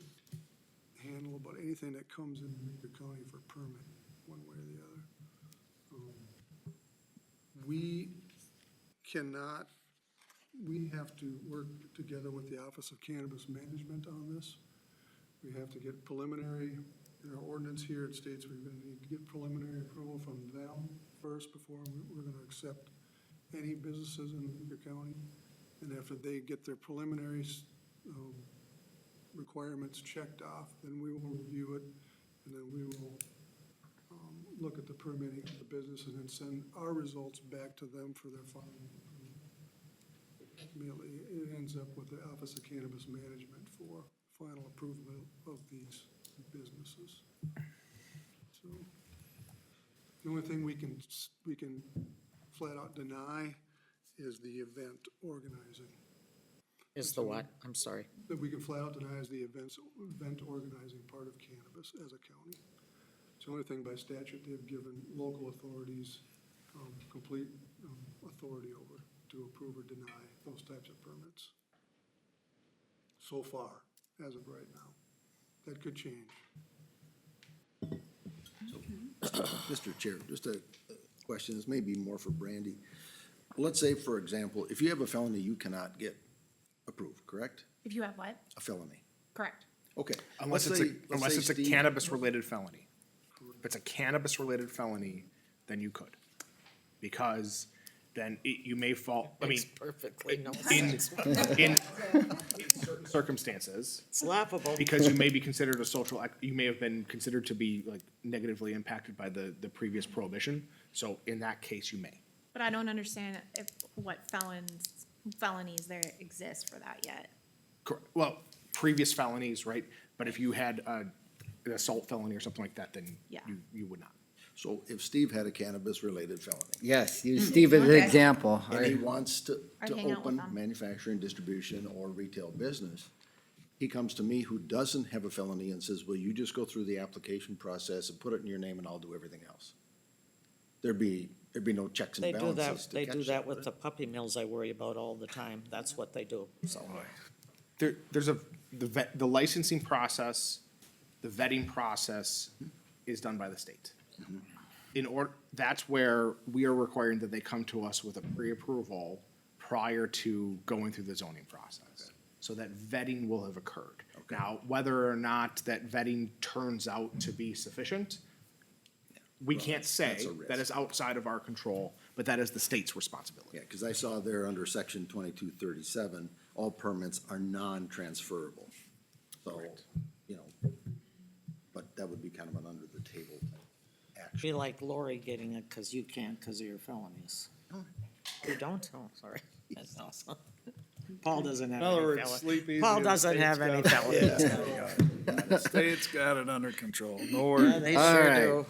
handle about anything that comes into Meeker County for permit, one way or the other. We have to work together with the Office of Cannabis Management on this. We have to get preliminary, in our ordinance here, it states we're gonna need to get preliminary approval from them first before we're gonna accept any businesses in Meeker County. And after they get their preliminary requirements checked off, then we will review it, and then we will look at the permitting of the business and then send our results back to them for their final approval. Ultimately, it ends up with the Office of Cannabis Management for final approval of these businesses. So, the only thing we can flat out deny is the event organizing. Is the what? I'm sorry. That we can flat out deny is the event organizing part of cannabis as a county. It's the only thing by statute they've given local authorities complete authority over to approve or deny those types of permits. So far, as of right now. That could change. Mr. Chair, just a question, this may be more for Brandy. Let's say, for example, if you have a felony, you cannot get approved, correct? If you have what? A felony. Correct. Okay. Unless Let's it's say- unless let's it's say a Steve- cannabis-related felony. If it's a cannabis-related felony, then you could. Because then you may fall, I mean, Makes perfectly no in, sense. in certain circumstances, It's laughable. because you may be considered a social, you may have been considered to be like negatively impacted by the previous prohibition. So in that case, you may. But I don't understand what felonies there exist for that yet. Well, previous felonies, right? But if you had an assault felony or something like that, then Yeah. you would not. So if Steve had a cannabis-related felony, Yes, use Steve as an Okay. example. and he wants to I'd hang out with open them. manufacturing, distribution, or retail business, he comes to me who doesn't have a felony and says, will you just go through the application process and put it in your name and I'll do everything else? There'd be no checks and They do that, balances to they catch do that with right? the puppy mills I worry about all the time. That's what they do, so. There's the licensing process, the vetting process is done by the state. That's where we are requiring that they come to us with a pre-approval prior to going through the zoning process. So that vetting will have occurred. Now, whether or not that vetting turns out to be sufficient, we can't say, that's a risk. that is outside of our control, but that is the state's responsibility. Yeah, because I saw there under section 2237, all permits are non-transferable. So, you know, but that would be kind of an under-the-table action. Be like Lori getting it because you can't because of your felonies. You don't? Oh, sorry. That's awesome. Paul doesn't have In other any words, felonies. sleep easy. Paul the doesn't state's have any got it. felonies. The state's got it under control. No Yeah, worries, they All sure right. do.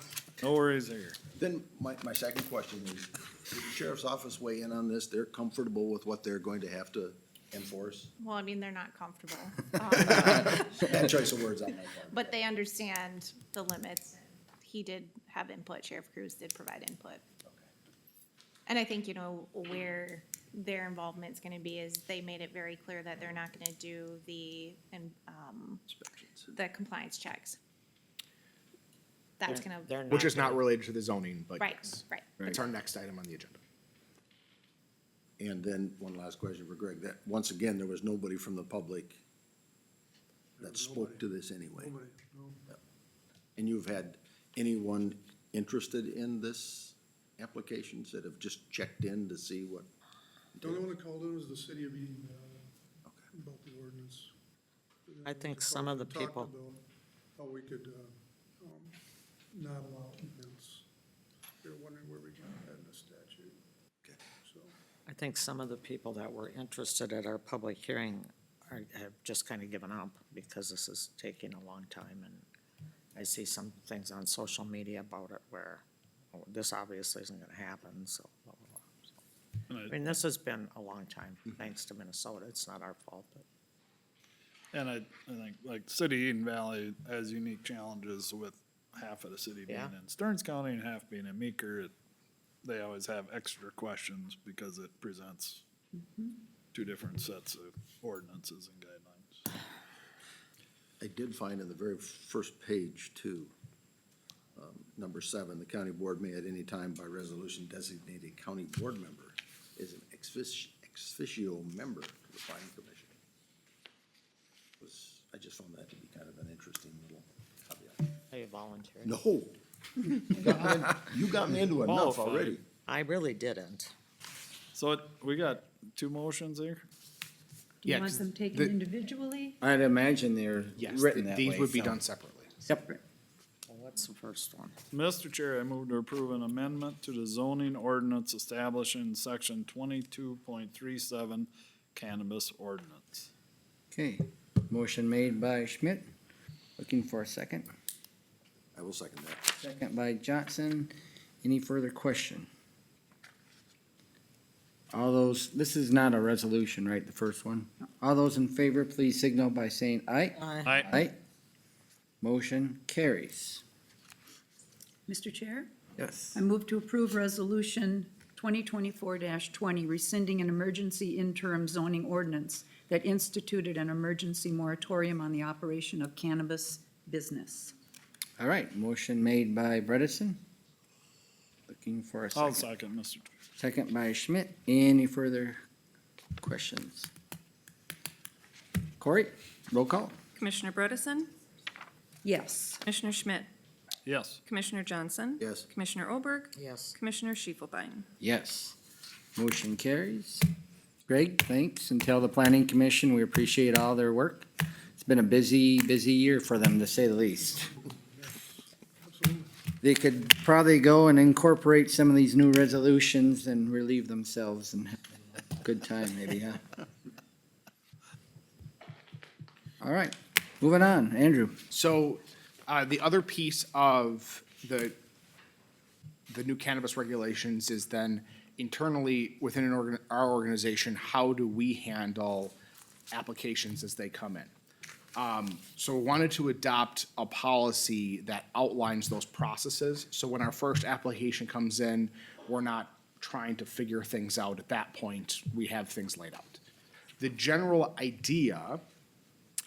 no worries there. Then my second question is, did the sheriff's office weigh in on this? They're comfortable with what they're going to have to enforce? Well, I mean, they're not comfortable. Bad choice of words on my part. But they understand the limits. He did have input, Sheriff Cruz did provide input. And I think, you know, where their involvement's gonna be is they made it very clear that they're not gonna do the compliance checks. That's gonna, They're Which is not gonna- related to the zoning, but right, yes. right. That's our next item on the agenda. And then one last question for Greg, that, once again, there was nobody from the public that spoke to this anyway. Nobody, no. And you've had anyone interested in this applications that have just checked in to see what? The only one that called in was the city of Eden Valley about the ordinance. I think some of the Talked people- about how we could, not allow events. They're wondering where we got that in the statute. I think some of the people that were interested at our public hearing have just kind of given up because this is taking a long time. And I see some things on social media about it where, oh, this obviously isn't gonna happen, so. Blah, blah, blah. So, I mean, this has been a long time, thanks to Minnesota. It's not our fault, but. And I think, like, City Eden Valley has unique challenges with half of the city being Yeah. in Stearns County and half being in Meeker. They always have extra questions because it presents two different sets of ordinances and guidelines. I did find in the very first page too, number 7, the county board may at any time by resolution designate a county board member as an ex officio member to the planning commission. I just found that to be kind of an interesting little caveat. Are you volunteering? No. You got me into enough Qualified. already. I really didn't. So we got two motions here? Do you Yeah, want 'cause them taken the- individually? I'd imagine they're Yes, written that way. these would be so- done separately. Yep. Well, what's the first one? Mr. Chair, I move to approve an amendment to the zoning ordinance establishing section 22.37 cannabis ordinance. Okay, motion made by Schmidt, looking for a second. I will second that. Second by Johnson. Any further question? All those, this is not a resolution, right, the first one? All those in favor, please signal by saying aye. Aye. Aye. Motion carries. Mr. Chair, Yes. I move to approve Resolution 2024-20, rescinding an emergency interim zoning ordinance that instituted an emergency moratorium on the operation of cannabis business. All right, motion made by Bredesen. Looking for a I'll second. second, Mr. Chair. Second by Schmidt. Any further questions? Corey, roll call. Commissioner Bredesen, Yes. Commissioner Schmidt, Yes. Commissioner Johnson. Yes. Commissioner Olberg, Yes. Commissioner Schiefelbein. Yes. Motion carries. Greg, thanks, and tell the planning commission we appreciate all their work. It's been a busy, busy year for them, to say the least. They could probably go and incorporate some of these new resolutions and relieve themselves and have a good time maybe, huh? All right, moving on, Andrew. So, the other piece of the new cannabis regulations is then internally within our organization, how do we handle applications as they come in? So we wanted to adopt a policy that outlines those processes. So when our first application comes in, we're not trying to figure things out at that point. We have things laid out. The general idea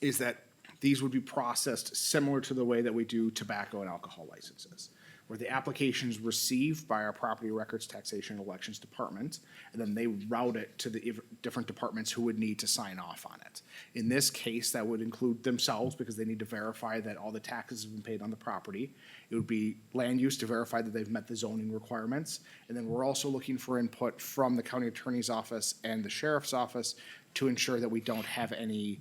is that these would be processed similar to the way that we do tobacco and alcohol licenses, where the application is received by our property records, taxation, and elections department, and then they route it to the different departments who would need to sign off on it. In this case, that would include themselves, because they need to verify that all the taxes have been paid on the property. It would be land use to verify that they've met the zoning requirements. And then we're also looking for input from the county attorney's office and the sheriff's office to ensure that we don't have any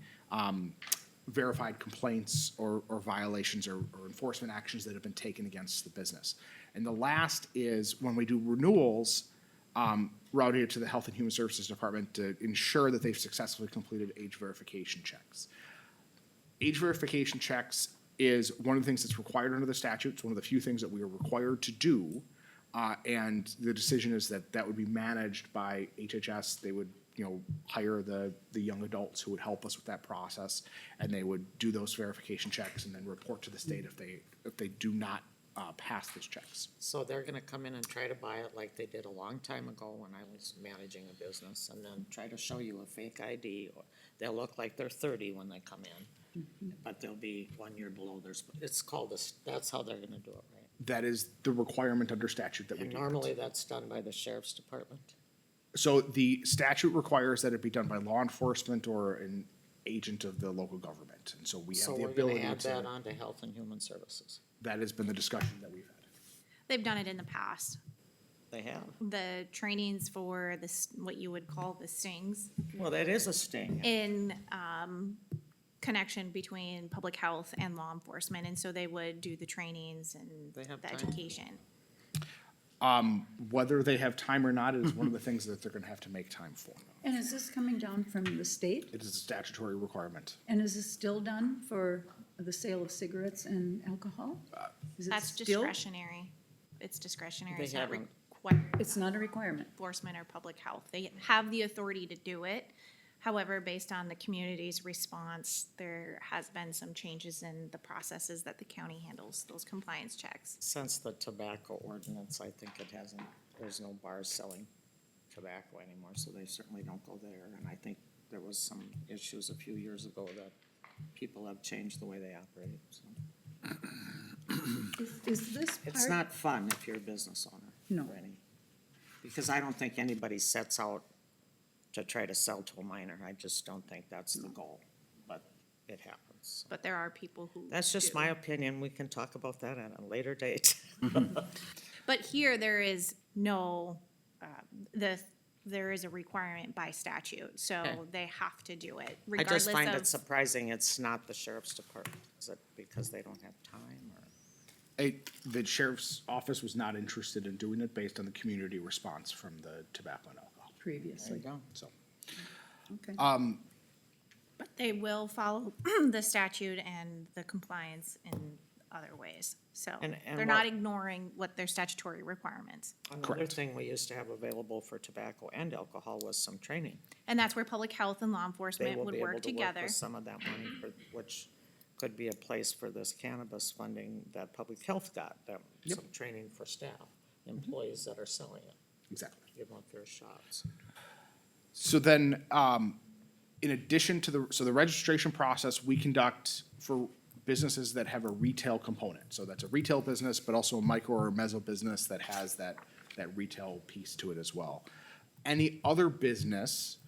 verified complaints or violations or enforcement actions that have been taken against the business. And the last is when we do renewals, routed to the Health and Human Services Department to ensure that they've successfully completed age verification checks. Age verification checks is one of the things that's required under the statute. It's one of the few things that we are required to do. And the decision is that that would be managed by HHS. They would hire the young adults who would help us with that process, and they would do those verification checks and then report to the state if they do not pass those checks. So they're gonna come in and try to buy it like they did a long time ago when I was managing a business, and then try to show you a fake ID. Or they'll look like they're 30 when they come in, but they'll be 1 year below their, it's called this, that's how they're gonna do it, right? That is the requirement under statute that we And do. normally that's done by the sheriff's department. So the statute requires that it be done by law enforcement or an agent of the local government. And so we have So the we're gonna ability add that to, on to Health and Human Services. that has been the discussion that we've had. They've done it in the past. They have. The trainings for this, what you would call the stings, Well, that is a sting. in connection between public health and law enforcement. And so they would do the trainings and They have the time. education. Whether they have time or not is one of the things that they're gonna have to make time for. And is this coming down from the state? It is a statutory requirement. And is this still done for the sale of cigarettes and alcohol? Is it That's still? discretionary. It's discretionary. They It's not haven't- required. It's not a requirement. Enforcement or public health. They have the authority to do it. However, based on the community's response, there has been some changes in the processes that the county handles those compliance checks. Since the tobacco ordinance, I think it hasn't, there's no bars selling tobacco anymore, so they certainly don't go there. And I think there was some issues a few years ago that people have changed the way they operate, so. Is this It's part? not fun if you're a business owner. No. Rennie. Because I don't think anybody sets out to try to sell to a minor. I just don't think that's the goal, but it happens. But there are people who That's just do. my opinion. We can talk about that at a later date. But here, there is no, there is a requirement by statute, so Okay. they have to do it I regardless just find it of. surprising it's not the sheriff's department. Is it because they don't have time or? The sheriff's office was not interested in doing it based on the community response from the tobacco and alcohol, There you Previously, go. so. okay. But they will follow the statute and the compliance in other ways. So And they're not what- ignoring what their statutory requirements. Another Correct. thing we used to have available for tobacco and alcohol was some training. And that's where public health and law They enforcement will would be able work to work together. with some of that money, which could be a place for this cannabis funding that public health got, some training for staff, employees that are selling it, Exactly. give them a fair shots. So then, in addition to the registration process we conduct for businesses that have a retail component. So that's a retail business, but also a micro or meso business that has that retail piece to it as well. Any other business,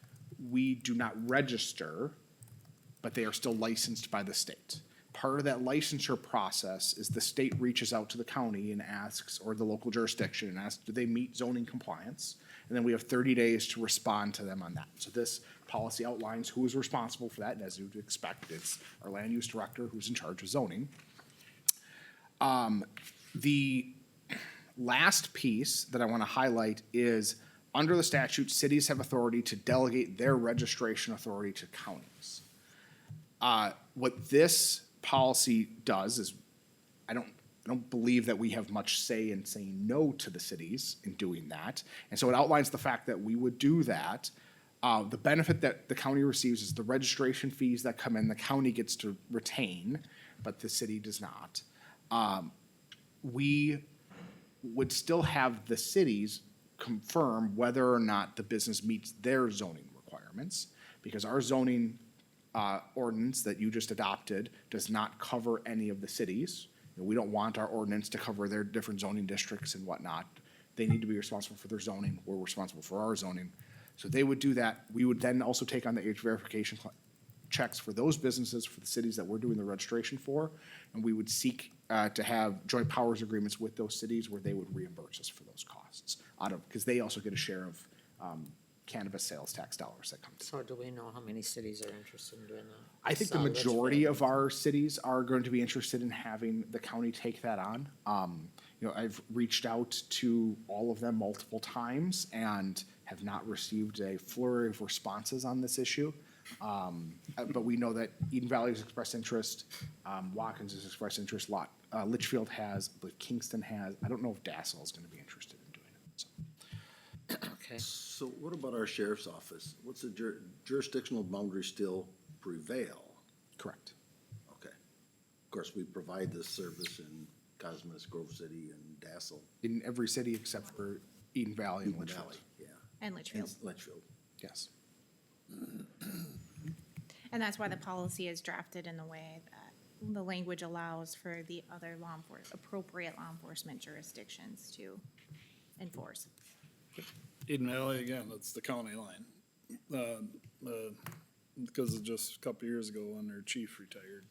we do not register, but they are still licensed by the state. Part of that licensure process is the state reaches out to the county and asks, or the local jurisdiction, and asks, do they meet zoning compliance? And then we have 30 days to respond to them on that. So this policy outlines who is responsible for that, and as you'd expect, it's our land use director who's in charge of zoning. The last piece that I want to highlight is, under the statute, cities have authority to delegate their registration authority to counties. What this policy does is, I don't believe that we have much say in saying no to the cities in doing that. And so it outlines the fact that we would do that. The benefit that the county receives is the registration fees that come in, the county gets to retain, but the city does not. We would still have the cities confirm whether or not the business meets their zoning requirements, because our zoning ordinance that you just adopted does not cover any of the cities. We don't want our ordinance to cover their different zoning districts and whatnot. They need to be responsible for their zoning. We're responsible for our zoning. So they would do that. We would then also take on the age verification checks for those businesses, for the cities that we're doing the registration for. And we would seek to have joint powers agreements with those cities where they would reimburse us for those costs because they also get a share of cannabis sales tax dollars that come to. So do we know how many cities are interested in doing that? I think the Saw majority Litchfield. of our cities are going to be interested in having the county take that on. I've reached out to all of them multiple times and have not received a flurry of responses on this issue. But we know that Eden Valley has expressed interest, Watkins has expressed interest, Litchfield has, I believe Kingston has. I don't know if Dassel is gonna be interested in doing it, so. Okay. So what about our sheriff's office? What's the jurisdictional boundary still prevail? Correct. Okay. Of course, we provide this service in Cosmos, Grove City, and Dassel. In every city except for Eden Valley and Eden Litchfield. Valley, yeah. And Litchfield. And Litchfield. Yes. And that's why the policy is drafted in the way that the language allows for the other appropriate law enforcement jurisdictions to enforce. Eden Valley, again, that's the county line. Because just a couple years ago when their chief retired,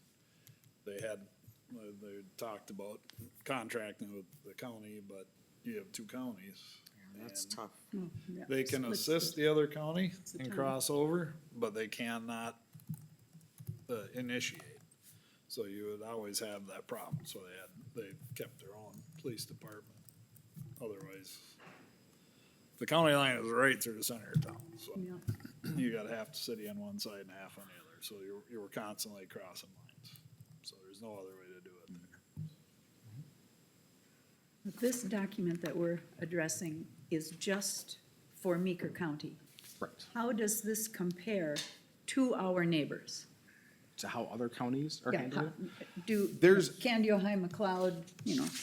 they talked about contracting with the county, but you have two counties. That's and tough. Yeah. They can Splits assist the- the other county the and town. cross over, but they cannot initiate. So you would always have that problem, so they kept their own police department Otherwise, the county line is right through the center of town, so Yeah. you got half the city on one side and half on the other, so you were constantly crossing lines. So there's no other way to do it there. This document that we're addressing is just for Meeker County. Correct. How does this compare to our neighbors? To how other counties are Yeah, handling it? Do There's- Candy, Ojai, McLeod,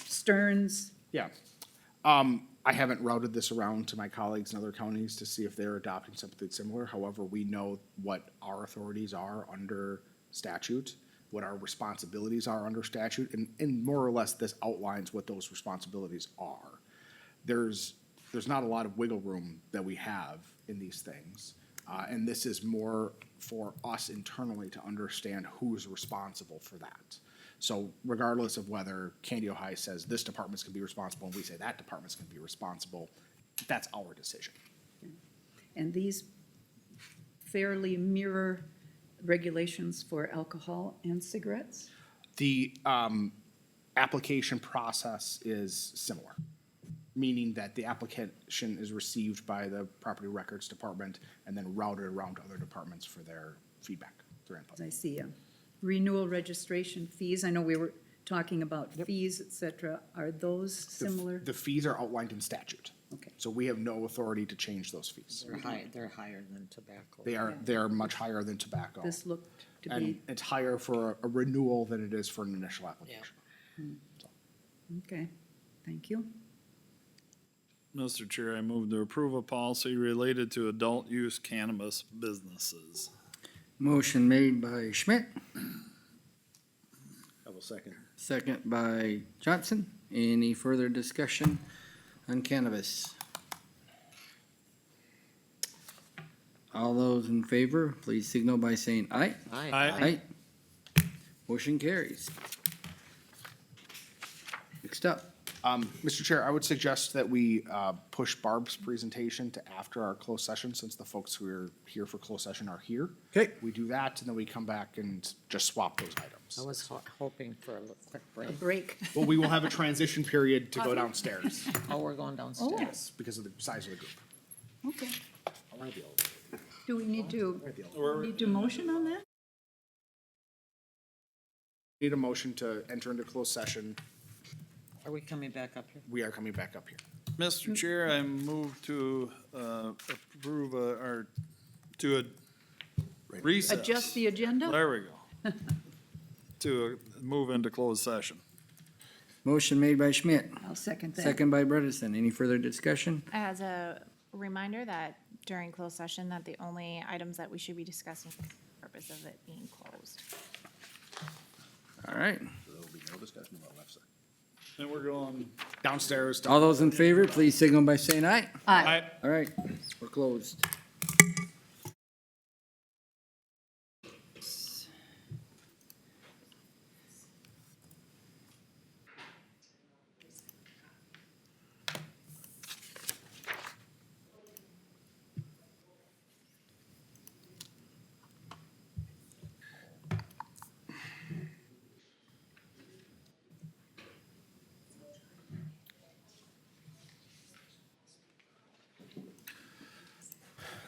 Stearns? Yeah. I haven't routed this around to my colleagues in other counties to see if they're adopting something similar. However, we know what our authorities are under statute, what our responsibilities are under statute, and more or less this outlines what those responsibilities are. There's not a lot of wiggle room that we have in these things. And this is more for us internally to understand who's responsible for that. So regardless of whether Candy Ojai says this department's gonna be responsible and we say that department's gonna be responsible, that's our decision. And these fairly mirror regulations for alcohol and cigarettes? The application process is similar, meaning that the application is received by the property records department and then routed around to other departments for their feedback, their input. I see renewal registration fees. I know we were talking about fees, et cetera. Are those similar? The fees are outlined in statute. Okay. So we have no authority to change those fees. They're higher than tobacco. They are much higher than tobacco. This looked to And be, it's higher for a renewal than it is for an initial application. okay, thank you. Mr. Chair, I move to approve a policy related to adult use cannabis businesses. Motion made by Schmidt, I will second. second by Johnson. Any further discussion on cannabis? All those in favor, please signal by saying aye. Aye. Motion carries. Next up. Mr. Chair, I would suggest that we push Barb's presentation to after our closed session, since the folks who are here for closed session are here. Okay. We do that, and then we come back and just swap those items. I was hoping for a quick break. Break. Well, we will have a transition period to go downstairs. Oh, we're going downstairs. Yes, because of the size of the group. Okay. I want to be able to. Do we need to motion on that? Need a motion to enter into closed session. Are we coming back up here? We are coming back up here. Mr. Chair, I move to approve or to a recess. Adjust the agenda? There we go. To move into closed session. Motion made by Schmidt, I'll second that. second by Bredesen. Any further discussion? As a reminder that during closed session, that the only items that we should be discussing for the purpose of it being closed. All right. There will be no discussion about left side. And we're going. Downstairs. All those in favor, please signal by saying aye. Aye. All right, we're closed.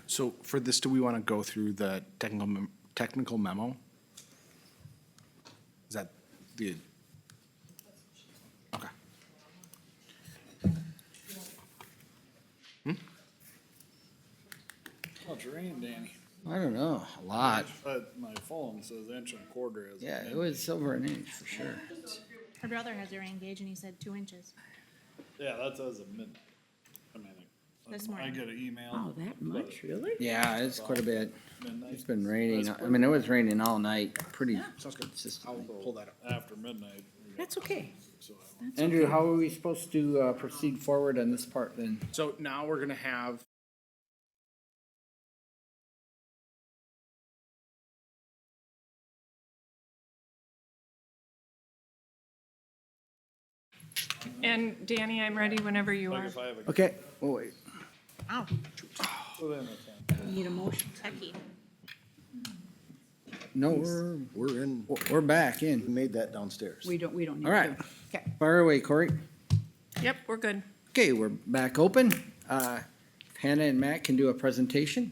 So for this, do we want to go through the technical memo? Is that the? Okay. How much rain, Danny? I don't know, a lot. My phone says inch and a quarter. as of Yeah, it midnight. was over an inch for sure. My brother has a rain gauge and he said 2 inches. Yeah, that's as of midnight. I mean, This I morning. get an email. Oh, that much, really? Yeah, it's quite a bit. Midnight. It's been raining. I mean, it was raining all night, pretty Sounds good. I'll consistently. pull that up. After midnight. That's okay. So Andrew, how are we supposed to proceed forward on this part then? So now we're gonna have. And Danny, I'm ready whenever you like are. if I have a. Okay, we'll wait. Ow, within a 10. Need a motion? techie. No, we're back We in. made that downstairs. We don't need to. All right. Okay. Fire away, Corey. Yep, we're good. Okay, we're back open. Hannah and Matt can do a presentation.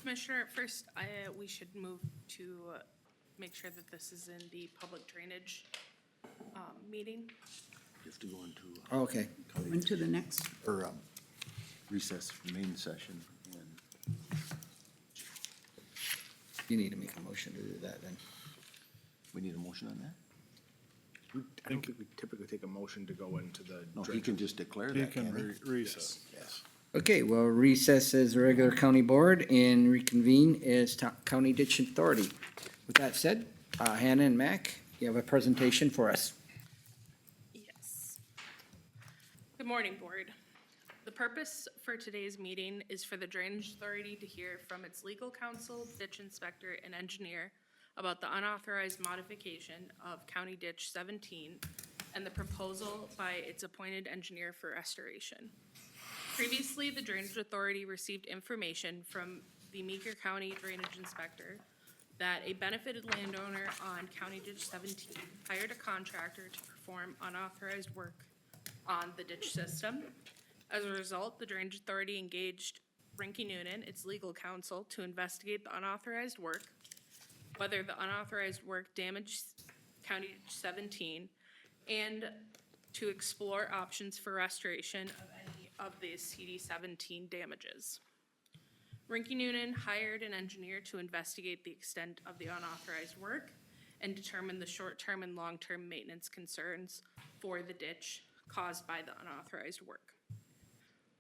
Commissioner, first, we should move to make sure that this is in the public drainage meeting. You have to go into, Okay, Into the next. or recess main session. And you need to make a motion to do that then. we need a motion on that? I don't think we typically take a motion to go into the. No, he can just declare You that, can can't he? recess. Yes. Okay, well, recess as regular county board and reconvene as county ditch authority. With that said, Hannah and Mac, you have a presentation for us. Yes. Good morning, Board. The purpose for today's meeting is for the Drainage Authority to hear from its legal counsel, ditch inspector, and engineer about the unauthorized modification of County Ditch 17 and the proposal by its appointed engineer for restoration. Previously, the Drainage Authority received information from the Meeker County Drainage Inspector that a benefited landowner on County Ditch 17 hired a contractor to perform unauthorized work on the ditch system. As a result, the Drainage Authority engaged Rinke Noonan, its legal counsel, to investigate the unauthorized work, whether the unauthorized work damaged County Ditch 17, and to explore options for restoration of any of the CD 17 damages. Rinke Noonan hired an engineer to investigate the extent of the unauthorized work and determine the short-term and long-term maintenance concerns for the ditch caused by the unauthorized work.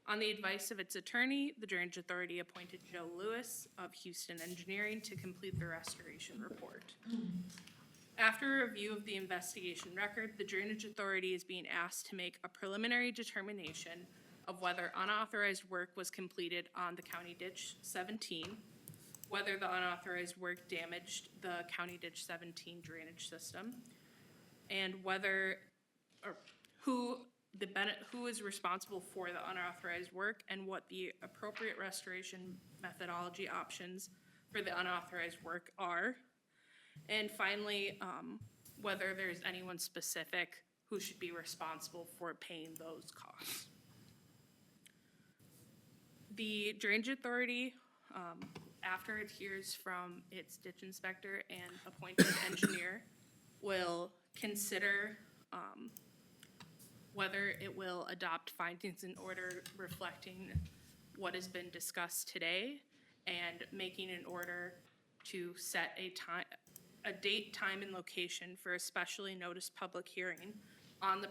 On the advice of its attorney, the Drainage Authority appointed Joe Lewis of Houston Engineering to complete the restoration report. After a review of the investigation record, the Drainage Authority is being asked to make a preliminary determination of whether unauthorized work was completed on the County Ditch 17, whether the unauthorized work damaged the County Ditch 17 drainage system, and whether, or who is responsible for the unauthorized work and what the appropriate restoration methodology options for the unauthorized work are. And finally, whether there's anyone specific who should be responsible for paying those costs. The Drainage Authority, after it hears from its ditch inspector and appointed engineer, will consider whether it will adopt findings in order reflecting what has been discussed today and making an order to set a date, time, and location for a specially noticed public hearing on the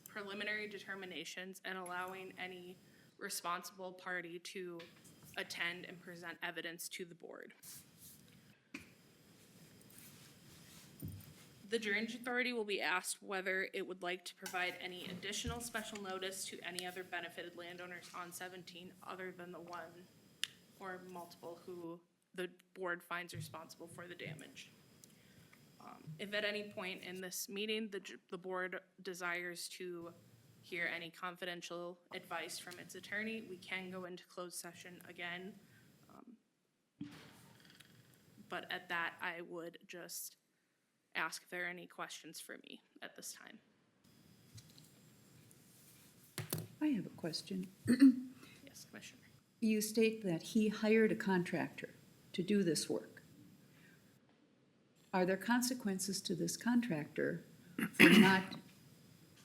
preliminary determinations and allowing any responsible party to attend and present evidence to the board. The Drainage Authority will be asked whether it would like to provide any additional special notice to any other benefited landowners on 17 other than the one or multiple who the board finds responsible for the damage. If at any point in this meeting the board desires to hear any confidential advice from its attorney, we can go into closed session again. But at that, I would just ask if there are any questions for me at this time. I have a question. Yes, Commissioner. You state that he hired a contractor to do this work. Are there consequences to this contractor for not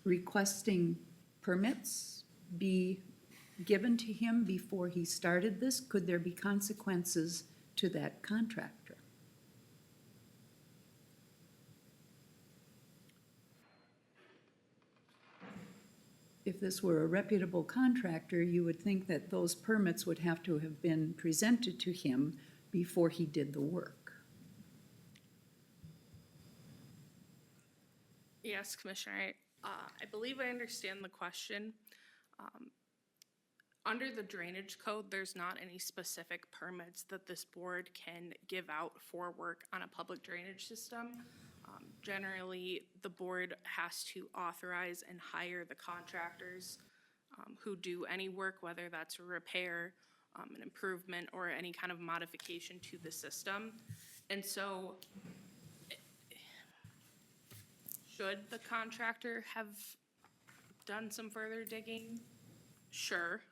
requesting permits be given to him before he started this? Could there be consequences to that contractor? If this were a reputable contractor, you would think that those permits would have to have been presented to him before he did the work. Yes, Commissioner. I believe I understand the question. Under the drainage code, there's not any specific permits that this board can give out for work on a public drainage system. Generally, the board has to authorize and hire the contractors who do any work, whether that's a repair, an improvement, or any kind of modification to the system. And so, should the contractor have done some further digging, sure.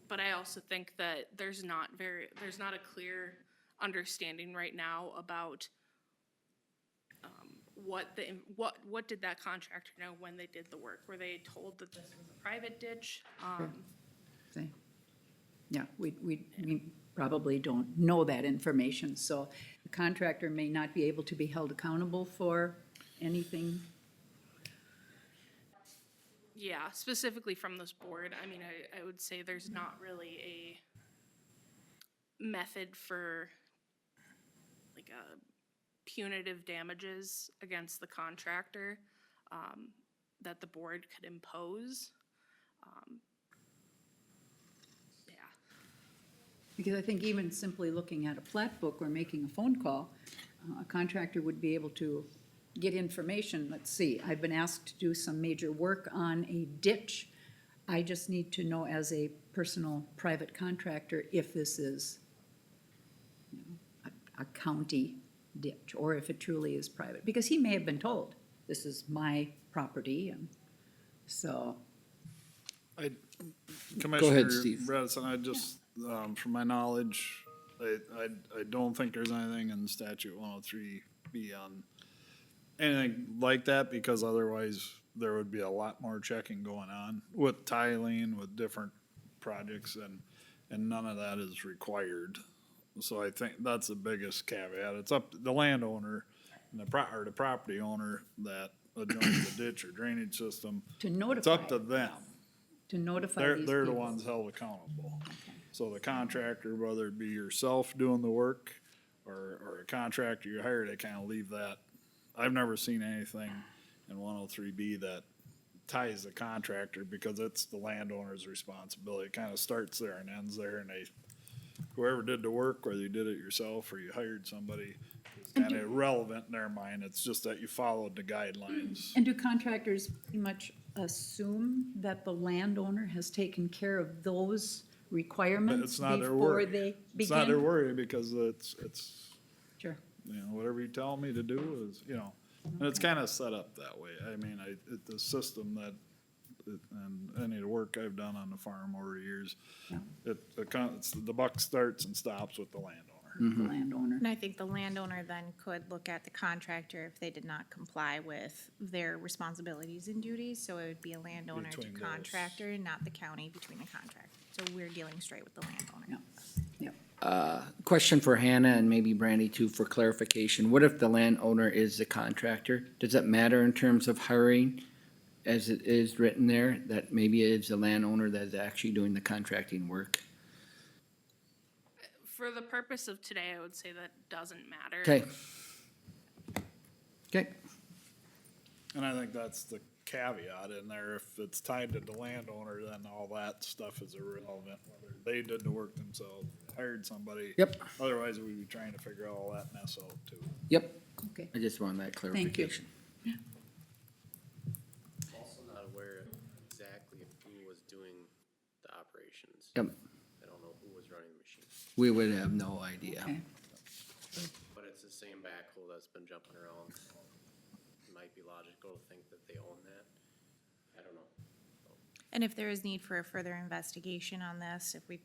But I also think that there's not a clear understanding right now about what did that contractor know when they did the work? Were they told that this was a private ditch? Say. Yeah, we probably don't know that information, so the contractor may not be able to be held accountable for anything. Yeah, specifically from this board, I mean, I would say there's not really a method for like a punitive damages against the contractor that the board could impose. Yeah. Because I think even simply looking at a plat book or making a phone call, a contractor would be able to get information. Let's see, I've been asked to do some major work on a ditch. I just need to know as a personal private contractor if this is, you know, a county ditch, or if it truly is private, because he may have been told, this is my property, and so. Commissioner Steve. Bredesen, I just, from my knowledge, I don't think there's anything in statute 103B on anything like that, because otherwise there would be a lot more checking going on with tiling, with different projects, and none of that is required. So I think that's the biggest caveat. It's up to the landowner and the property owner that adjoins the ditch or drainage system. To notify. It's up to them. To notify They're, these they're the people. ones held accountable. So the contractor, whether it be yourself doing the work or a contractor you hire, they kind of leave that. I've never seen anything in 103B that ties the contractor, because it's the landowner's responsibility. It kind of starts there and ends there, and whoever did the work, whether you did it yourself or you hired somebody, is kind of irrelevant in their mind. It's just that you followed the guidelines. And do contractors pretty much assume that the landowner has taken care of those requirements It's not their before worry. they It's not their begin? worry, because it's, Sure. you know, whatever you tell me to do is, you know, and it's kind of set up that way. I mean, the system that, and any of the work I've done on the farm over the years, the buck starts and stops with the landowner. The landowner. And I think the landowner then could look at the contractor if they did not comply with their responsibilities and duties. So it would be a landowner to Between those. contractor, not the county between the contractor. So we're dealing straight with the landowner. Question for Hannah and maybe Brandy too, for clarification. What if the landowner is the contractor? Does it matter in terms of hiring, as it is written there, that maybe it's the landowner that is actually doing the contracting work? For the purpose of today, I would say that doesn't matter. Okay. Okay, And I think that's the caveat in there. If it's tied to the landowner, then all that stuff is irrelevant, whether they did the work themselves, hired somebody. Yep. Otherwise, we'd be trying to figure all that mess out too. yep. Okay. I just wanted that Thank you. clarification. Also not aware exactly of who was doing the operations. Yep, I don't know who was running the machine, we would have no idea. Okay. but it's the same backhoe that's been jumping around. It might be logical to think that they own that. I don't know. And if there is need for a further investigation on this, if we,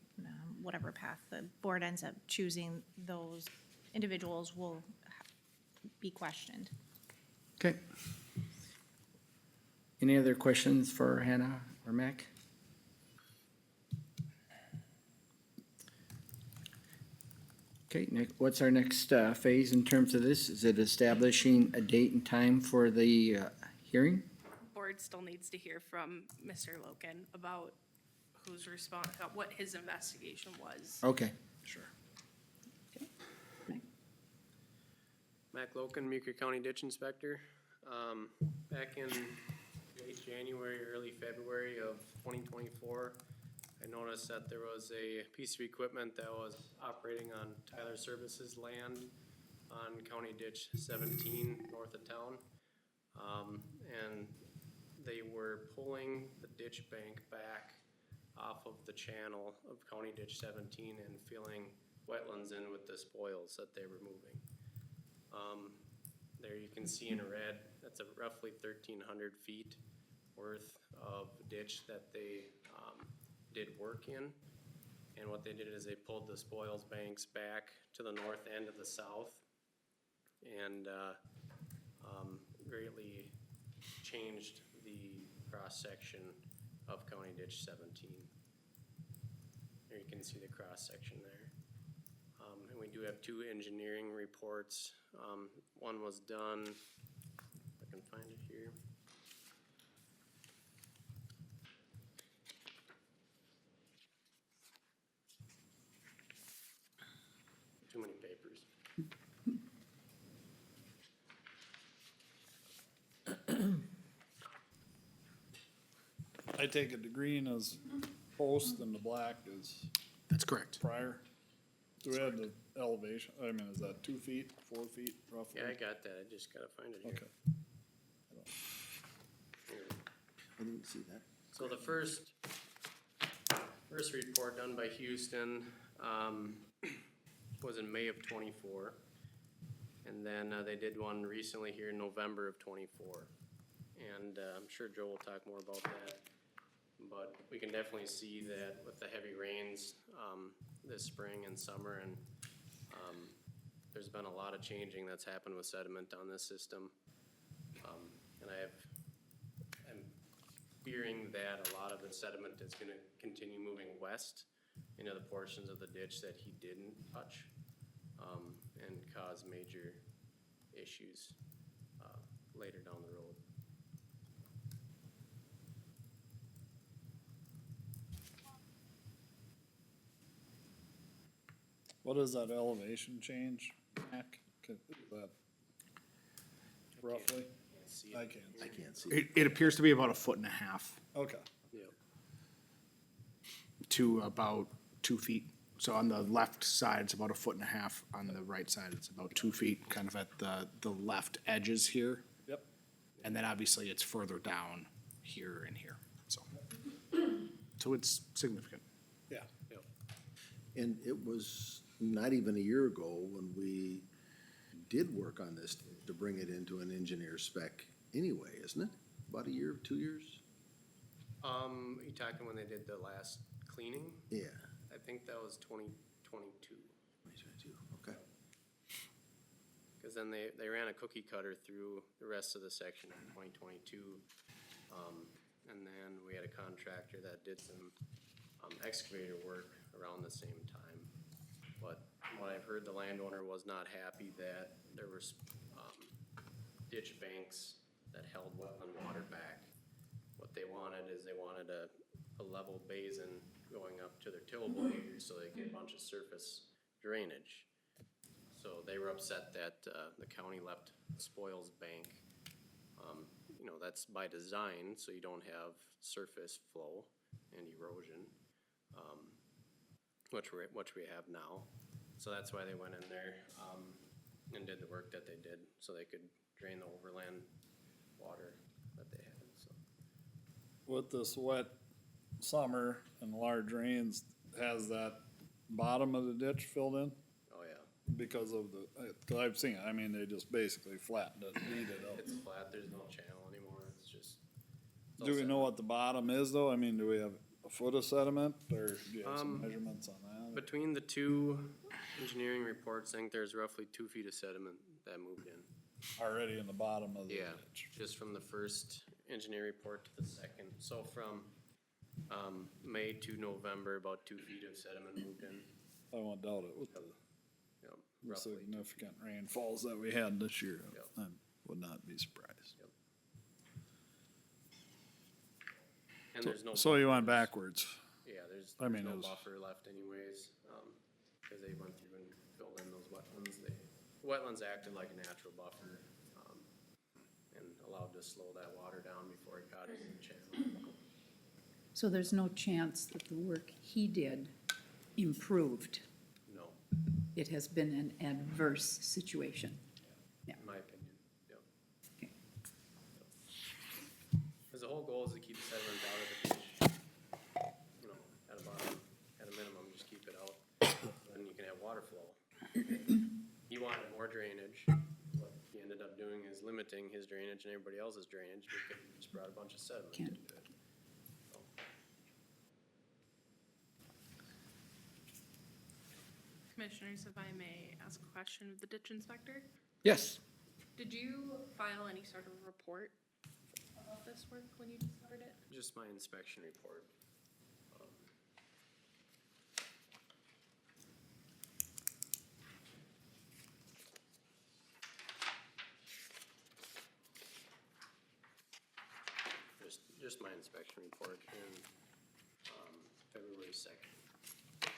whatever path the board ends up choosing, those individuals will be questioned. Okay. Any other questions for Hannah or Mac? Okay, Nick, what's our next phase in terms of this? Is it establishing a date and time for the hearing? Board still needs to hear from Mr. Loken about what his investigation was. Okay, Sure. Mac Loken, Meeker County Ditch Inspector. Back in late January, early February of 2024, I noticed that there was a piece of equipment that was operating on Tyler Services land on County Ditch 17 north of town. And they were pulling the ditch bank back off of the channel of County Ditch 17 and filling wetlands in with the spoils that they were moving. There you can see in red that's a roughly 1,300 feet worth of ditch that they, did work in. And what they did is they pulled the spoils banks back to the north and to the south and, greatly changed the cross-section of County Ditch 17. There you can see the cross-section there. And we do have 2 engineering reports. One was done, if I can find it here. Too many papers. I take it the green is post and the black is That's correct. prior. Do we have the elevation, I mean, is that 2 feet, 4 feet roughly? Yeah, I got that. I just gotta find it here. Okay. Here. I didn't see that. So the first report done by Houston, was in May of 24. And then, they did one recently here in November of 24. And, I'm sure Joe will talk more about that. But we can definitely see that with the heavy rains, this spring and summer and, there's been a lot of changing that's happened with sediment on this system. And I'm fearing that a lot of the sediment is gonna continue moving west into the portions of the ditch that he didn't touch, and cause major issues, later down the road. What is that elevation change, Mac? Is that roughly? Can't see it. I can't. I can't see. It appears to be about 1.5 feet Okay. Yep. to about 2 feet. So on the left side, it's about 1.5 feet. On the right side, it's about 2 feet, kind of at the left edges here. Yep. And then obviously it's further down here and here, so. So it's significant. Yeah. Yep. And it was not even a year ago when we did work on this to bring it into an engineer spec anyway, isn't it? About a year, 2 years? You talking when they did the last cleaning? Yeah. I think that was 2022. 2022, okay. Cause then they ran a cookie cutter through the rest of the section in 2022. And then we had a contractor that did some, excavator work around the same time. But what I've heard, the landowner was not happy that there was, ditch banks that held wetland water back. What they wanted is they wanted a level basin going up to their tillable acres so they get a bunch of surface drainage. So they were upset that, the county left spoils bank. You know, that's by design, so you don't have surface flow and erosion, which we have now. So that's why they went in there, and did the work that they did, so they could drain the overland water that they had, so. With this wet summer and large rains, has that bottom of the ditch filled in? Oh, yeah, Because of cause I've seen it, I mean, they just basically flattened it, beat it up. it's flat, there's no channel anymore, it's just. it's all Do we know sediment. what the bottom is though? I mean, do we have a foot of sediment or do you have some measurements on that? Between the 2 engineering reports, I think there's roughly 2 feet of sediment that moved in. Already in the bottom of the Yeah, ditch? just from the first engineering report to the second. So from, May to November, about 2 feet of sediment moved in. I won't doubt it with the Yep, roughly. significant rainfalls that we had this year. Yep. I would not be surprised. Yep. And there's no. So you went buffers. backwards. Yeah, there's I mean, no it was- buffer left anyways, cause they went through and filled in those wetlands. Wetlands acted like a natural buffer, and allowed to slow that water down before it got into the channel. So there's no chance that the work he did improved. No, It has been an adverse situation. in my opinion, yep. Okay. Cause the whole goal is to keep sediment out of the ditch, you know, at a minimum, just keep it out, then you can have water flow. He wanted more drainage, what he ended up doing is limiting sedimenting his drainage and everybody else's drainage, because he just brought a bunch of sediment Can't. into it. So, Commissioners, if I may ask a question of the ditch inspector, Yes. did you file any sort of report about this work when you discovered it? just my inspection report. Just my inspection report in, February 2nd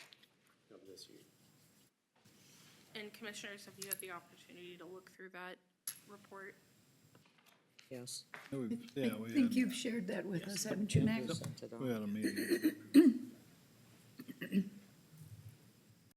of this year. And commissioners, have you had the opportunity to look through that report? Yes. Yeah, I think you've shared that with us, haven't you, Max? Sent it out. We had a meeting.